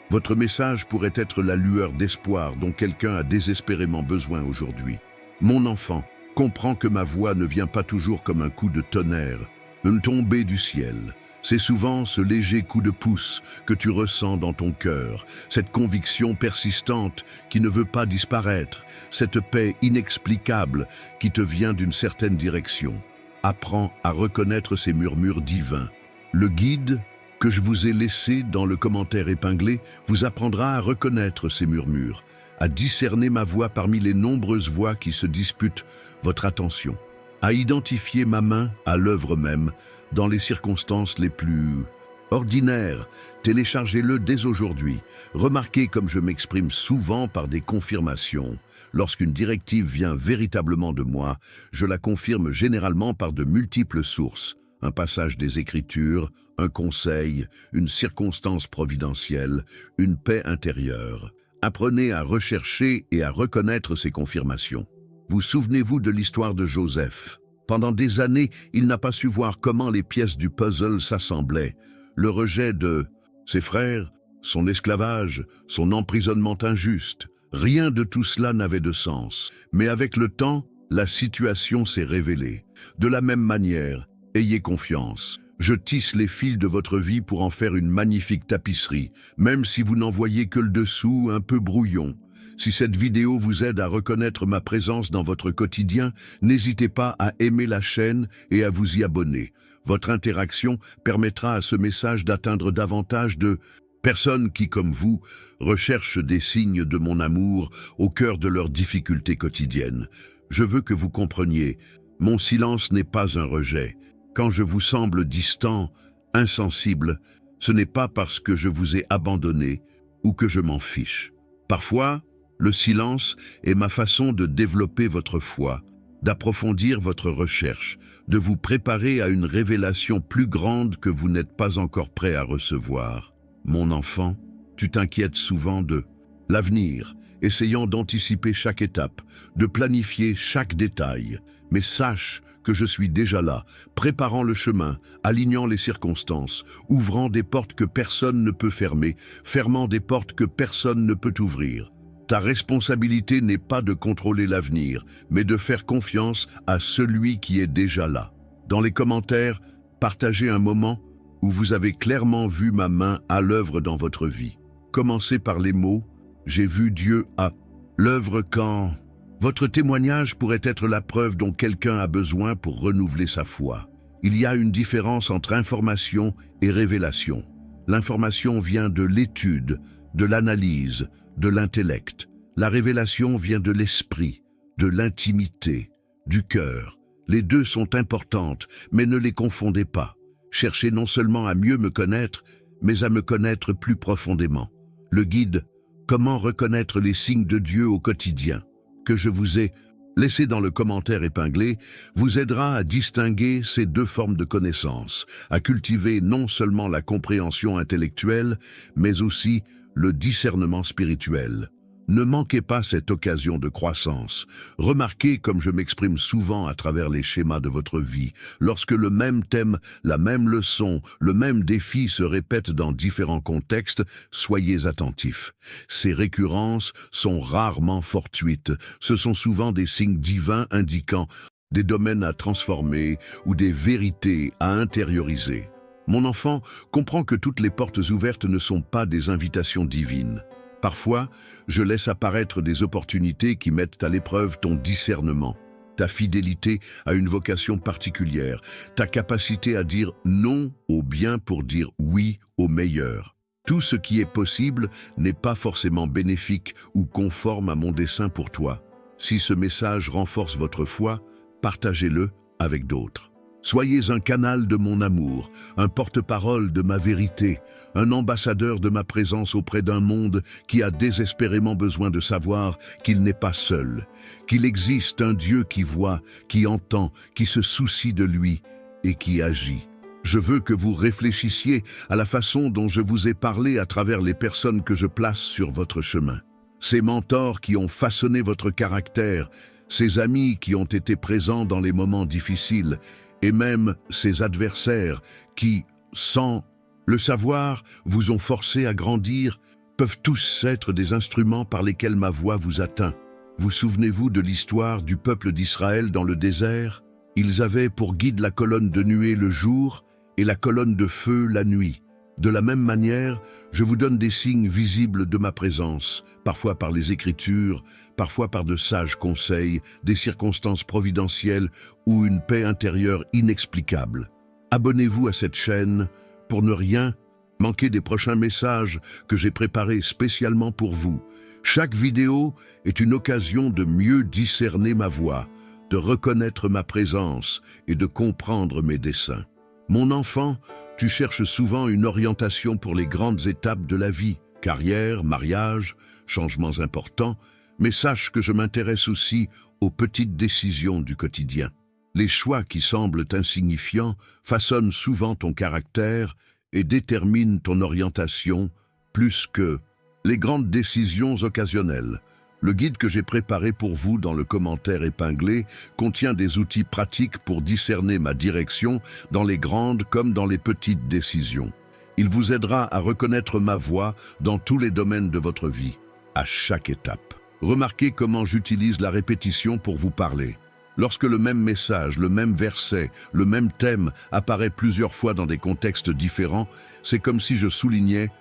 Votre message pourrait être la lueur d'espoir dont quelqu'un a désespérément besoin aujourd'hui. Mon enfant, comprends que ma voix ne vient pas toujours comme un coup de tonnerre, une tombée du ciel. C'est souvent ce léger coup de pouce que tu ressens dans ton cœur, cette conviction persistante qui ne veut pas disparaître, cette paix inexplicable qui te vient d'une certaine direction. Apprends à reconnaître ces murmures divins. Le guide que je vous ai laissé dans le commentaire épinglé vous apprendra à reconnaître ces murmures, à discerner ma voix parmi les nombreuses voix qui se disputent votre attention, à identifier ma main à l'œuvre même, dans les circonstances les plus ordinaires. Téléchargez-le dès aujourd'hui. Remarquez comme je m'exprime souvent par des confirmations. Lorsqu'une directive vient véritablement de moi, je la confirme généralement par de multiples sources. Un passage des Écritures, un conseil, une circonstance providentielle, une paix intérieure. Apprenez à rechercher et à reconnaître ces confirmations. Vous souvenez-vous de l'histoire de Joseph? Pendant des années, il n'a pas su voir comment les pièces du puzzle s'assemblaient. Le rejet de ses frères, son esclavage, son emprisonnement injuste. Rien de tout cela n'avait de sens. Mais avec le temps, la situation s'est révélée. De la même manière, ayez confiance. Je tisse les fils de votre vie pour en faire une magnifique tapisserie, même si vous n'en voyez que le dessous un peu brouillon. Si cette vidéo vous aide à reconnaître ma présence dans votre quotidien, n'hésitez pas à aimer la chaîne et à vous y abonner. Votre interaction permettra à ce message d'atteindre davantage de personnes qui, comme vous, recherchent des signes de mon amour au cœur de leurs difficultés quotidiennes. Je veux que vous compreniez, mon silence n'est pas un rejet. Quand je vous semble distant, insensible, ce n'est pas parce que je vous ai abandonné ou que je m'en fiche. Parfois, le silence est ma façon de développer votre foi, d'approfondir votre recherche, de vous préparer à une révélation plus grande que vous n'êtes pas encore prêt à recevoir. Mon enfant, tu t'inquiètes souvent de l'avenir, essayant d'anticiper chaque étape, de planifier chaque détail. Mais sache que je suis déjà là, préparant le chemin, alignant les circonstances, ouvrant des portes que personne ne peut fermer, fermant des portes que personne ne peut ouvrir. Ta responsabilité n'est pas de contrôler l'avenir, mais de faire confiance à celui qui est déjà là. Dans les commentaires, partagez un moment où vous avez clairement vu ma main à l'œuvre dans votre vie. Commencez par les mots « J'ai vu Dieu à l'œuvre quand ». Votre témoignage pourrait être la preuve dont quelqu'un a besoin pour renouveler sa foi. Il y a une différence entre information et révélation. L'information vient de l'étude, de l'analyse, de l'intellect. La révélation vient de l'esprit, de l'intimité, du cœur. Les deux sont importantes, mais ne les confondez pas. Cherchez non seulement à mieux me connaître, mais à me connaître plus profondément. Le guide « Comment reconnaître les signes de Dieu au quotidien ?» que je vous ai laissé dans le commentaire épinglé vous aidera à distinguer ces deux formes de connaissance, à cultiver non seulement la compréhension intellectuelle, mais aussi le discernement spirituel. Ne manquez pas cette occasion de croissance. Remarquez comme je m'exprime souvent à travers les schémas de votre vie. Lorsque le même thème, la même leçon, le même défi se répètent dans différents contextes, soyez attentifs. Ces récurrences sont rarement fortuites. Ce sont souvent des signes divins indiquant des domaines à transformer ou des vérités à intérioriser. Mon enfant, comprends que toutes les portes ouvertes ne sont pas des invitations divines. Parfois, je laisse apparaître des opportunités qui mettent à l'épreuve ton discernement, ta fidélité à une vocation particulière, ta capacité à dire non au bien pour dire oui au meilleur. Tout ce qui est possible n'est pas forcément bénéfique ou conforme à mon dessein pour toi. Si ce message renforce votre foi, partagez-le avec d'autres. Soyez un canal de mon amour, un porte-parole de ma vérité, un ambassadeur de ma présence auprès d'un monde qui a désespérément besoin de savoir qu'il n'est pas seul, qu'il existe un Dieu qui voit, qui entend, qui se soucie de lui et qui agit. Je veux que vous réfléchissiez à la façon dont je vous ai parlé à travers les personnes que je place sur votre chemin. Ces mentors qui ont façonné votre caractère, ces amis qui ont été présents dans les moments difficiles, et même ces adversaires qui, sans le savoir, vous ont forcé à grandir, peuvent tous être des instruments par lesquels ma voix vous atteint. Vous souvenez-vous de l'histoire du peuple d'Israël dans le désert? Ils avaient pour guide la colonne de nuée le jour et la colonne de feu la nuit. De la même manière, je vous donne des signes visibles de ma présence, parfois par les Écritures, parfois par de sages conseils, des circonstances providentielles ou une paix intérieure inexplicable. Abonnez-vous à cette chaîne pour ne rien manquer des prochains messages que j'ai préparés spécialement pour vous. Chaque vidéo est une occasion de mieux discerner ma voix, de reconnaître ma présence et de comprendre mes desseins. Mon enfant, tu cherches souvent une orientation pour les grandes étapes de la vie, carrière, mariage, changements importants, mais sache que je m'intéresse aussi aux petites décisions du quotidien. Les choix qui semblent insignifiants façonnent souvent ton caractère et déterminent ton orientation plus que les grandes décisions occasionnelles. Le guide que j'ai préparé pour vous dans le commentaire épinglé contient des outils pratiques pour discerner ma direction dans les grandes comme dans les petites décisions. Il vous aidera à reconnaître ma voix dans tous les domaines de votre vie, à chaque étape. Remarquez comment j'utilise la répétition pour vous parler. Lorsque le même message, le même verset, le même thème apparaît plusieurs fois dans des contextes différents, c'est comme si je soulignais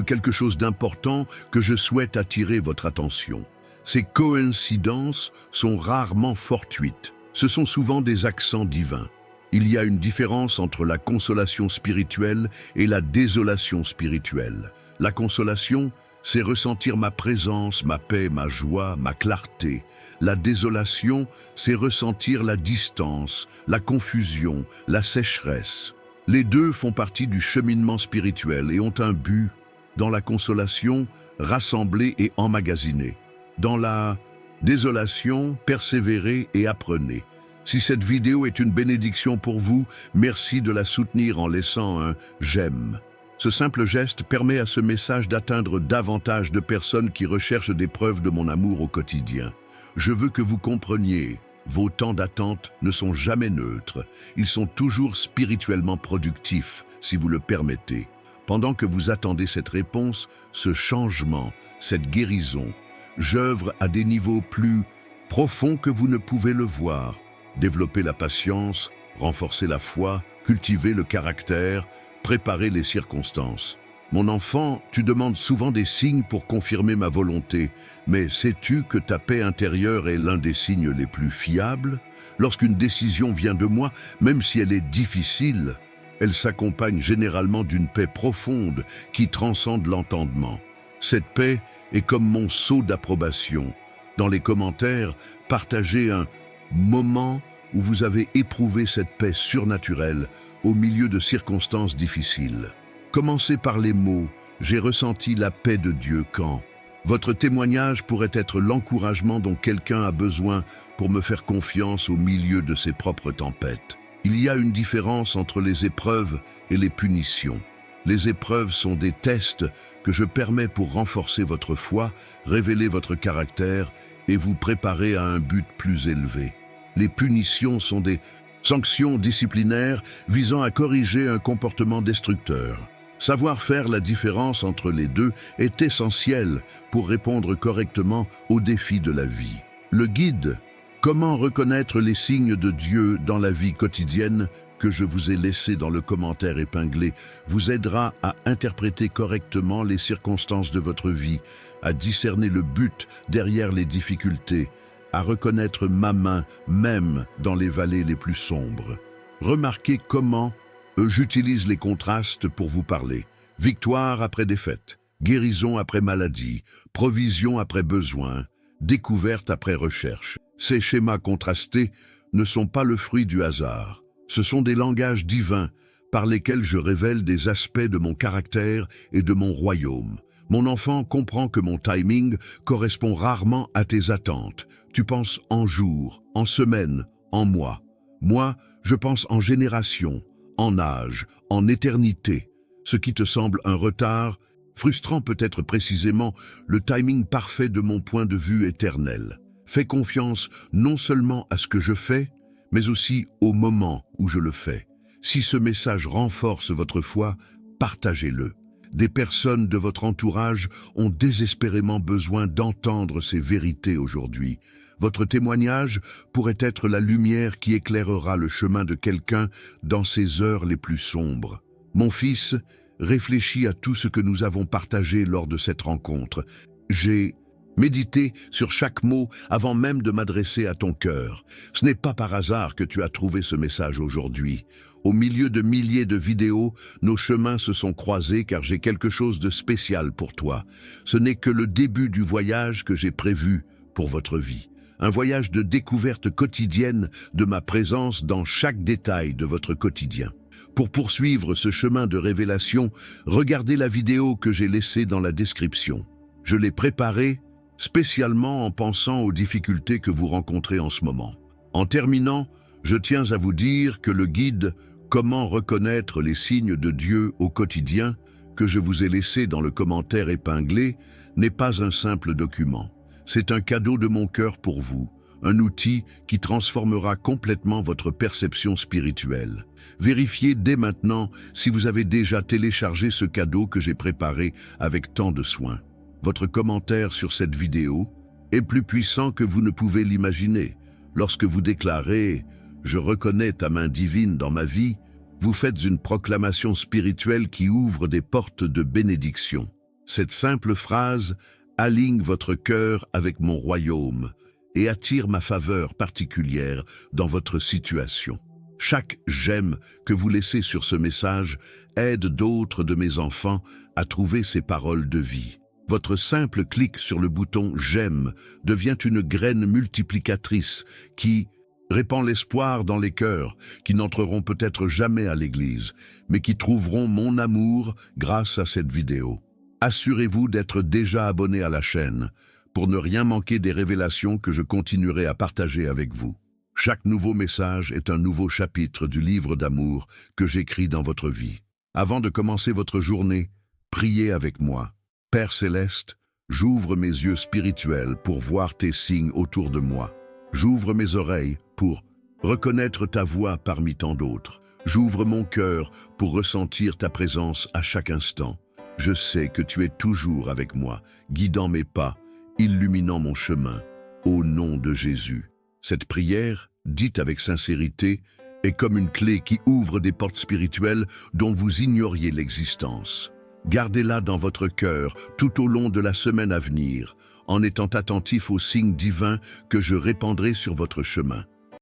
quelque chose d'important que je souhaite attirer votre attention. Ces coïncidences sont rarement fortuites. Ce sont souvent des accents divins. Il y a une différence entre la consolation spirituelle et la désolation spirituelle. La consolation, c'est ressentir ma présence, ma paix, ma joie, ma clarté. La désolation, c'est ressentir la distance, la confusion, la sécheresse. Les deux font partie du cheminement spirituel et ont un but. Dans la consolation, rassembler et emmagasiner. Dans la désolation, persévérez et apprenez. Si cette vidéo est une bénédiction pour vous, merci de la soutenir en laissant un « j'aime ». Ce simple geste permet à ce message d'atteindre davantage de personnes qui recherchent des preuves de mon amour au quotidien. Je veux que vous compreniez, vos temps d'attente ne sont jamais neutres. Ils sont toujours spirituellement productifs, si vous le permettez. Pendant que vous attendez cette réponse, ce changement, cette guérison, j'œuvre à des niveaux plus profonds que vous ne pouvez le voir. Développer la patience, renforcer la foi, cultiver le caractère, préparer les circonstances. Mon enfant, tu demandes souvent des signes pour confirmer ma volonté, mais sais-tu que ta paix intérieure est l'un des signes les plus fiables? Lorsqu'une décision vient de moi, même si elle est difficile, elle s'accompagne généralement d'une paix profonde qui transcende l'entendement. Cette paix est comme mon sceau d'approbation. Dans les commentaires, partagez un moment où vous avez éprouvé cette paix surnaturelle au milieu de circonstances difficiles. Commencez par les mots « J'ai ressenti la paix de Dieu quand ». Votre témoignage pourrait être l'encouragement dont quelqu'un a besoin pour me faire confiance au milieu de ses propres tempêtes. Il y a une différence entre les épreuves et les punitions. Les épreuves sont des tests que je permets pour renforcer votre foi, révéler votre caractère et vous préparer à un but plus élevé. Les punitions sont des sanctions disciplinaires visant à corriger un comportement destructeur. Savoir faire la différence entre les deux est essentiel pour répondre correctement aux défis de la vie. Le guide « Comment reconnaître les signes de Dieu dans la vie quotidienne » que je vous ai laissé dans le commentaire épinglé vous aidera à interpréter correctement les circonstances de votre vie, à discerner le but derrière les difficultés, à reconnaître ma main même dans les vallées les plus sombres. Remarquez comment j'utilise les contrastes pour vous parler. Victoire après défaite, guérison après maladie, provision après besoin, découverte après recherche. Ces schémas contrastés ne sont pas le fruit du hasard. Ce sont des langages divins par lesquels je révèle des aspects de mon caractère et de mon royaume. Mon enfant comprend que mon timing correspond rarement à tes attentes. Tu penses en jours, en semaines, en mois. Moi, je pense en générations, en âge, en éternité. Ce qui te semble un retard, frustrant peut être précisément le timing parfait de mon point de vue éternel. Fais confiance non seulement à ce que je fais, mais aussi au moment où je le fais. Si ce message renforce votre foi, partagez-le. Des personnes de votre entourage ont désespérément besoin d'entendre ces vérités aujourd'hui. Votre témoignage pourrait être la lumière qui éclairera le chemin de quelqu'un dans ces heures les plus sombres. Mon fils, réfléchis à tout ce que nous avons partagé lors de cette rencontre. J'ai médité sur chaque mot avant même de m'adresser à ton cœur. Ce n'est pas par hasard que tu as trouvé ce message aujourd'hui. Au milieu de milliers de vidéos, nos chemins se sont croisés car j'ai quelque chose de spécial pour toi. Ce n'est que le début du voyage que j'ai prévu pour votre vie. Un voyage de découverte quotidienne de ma présence dans chaque détail de votre quotidien. Pour poursuivre ce chemin de révélation, regardez la vidéo que j'ai laissée dans la description. Je l'ai préparée spécialement en pensant aux difficultés que vous rencontrez en ce moment. En terminant, je tiens à vous dire que le guide « Comment reconnaître les signes de Dieu au quotidien » que je vous ai laissé dans le commentaire épinglé n'est pas un simple document. C'est un cadeau de mon cœur pour vous, un outil qui transformera complètement votre perception spirituelle. Vérifiez dès maintenant si vous avez déjà téléchargé ce cadeau que j'ai préparé avec tant de soin. Votre commentaire sur cette vidéo est plus puissant que vous ne pouvez l'imaginer. Lorsque vous déclarez « Je reconnais ta main divine dans ma vie », vous faites une proclamation spirituelle qui ouvre des portes de bénédiction. Cette simple phrase aligne votre cœur avec mon royaume et attire ma faveur particulière dans votre situation. Chaque « j'aime » que vous laissez sur ce message aide d'autres de mes enfants à trouver ces paroles de vie. Votre simple clic sur le bouton « J'aime » devient une graine multiplicatrice qui répand l'espoir dans les cœurs qui n'entreront peut-être jamais à l'église, mais qui trouveront mon amour grâce à cette vidéo. Assurez-vous d'être déjà abonné à la chaîne pour ne rien manquer des révélations que je continuerai à partager avec vous. Chaque nouveau message est un nouveau chapitre du livre d'amour que j'écris dans votre vie. Avant de commencer votre journée, priez avec moi. Père céleste, j'ouvre mes yeux spirituels pour voir tes signes autour de moi. J'ouvre mes oreilles pour reconnaître ta voix parmi tant d'autres. J'ouvre mon cœur pour ressentir ta présence à chaque instant. Je sais que tu es toujours avec moi, guidant mes pas, illuminant mon chemin. Au nom de Jésus. Cette prière, dite avec sincérité, est comme une clé qui ouvre des portes spirituelles dont vous ignoriez l'existence. Gardez-la dans votre cœur tout au long de la semaine à venir, en étant attentif aux signes divins que je répandrai sur votre chemin.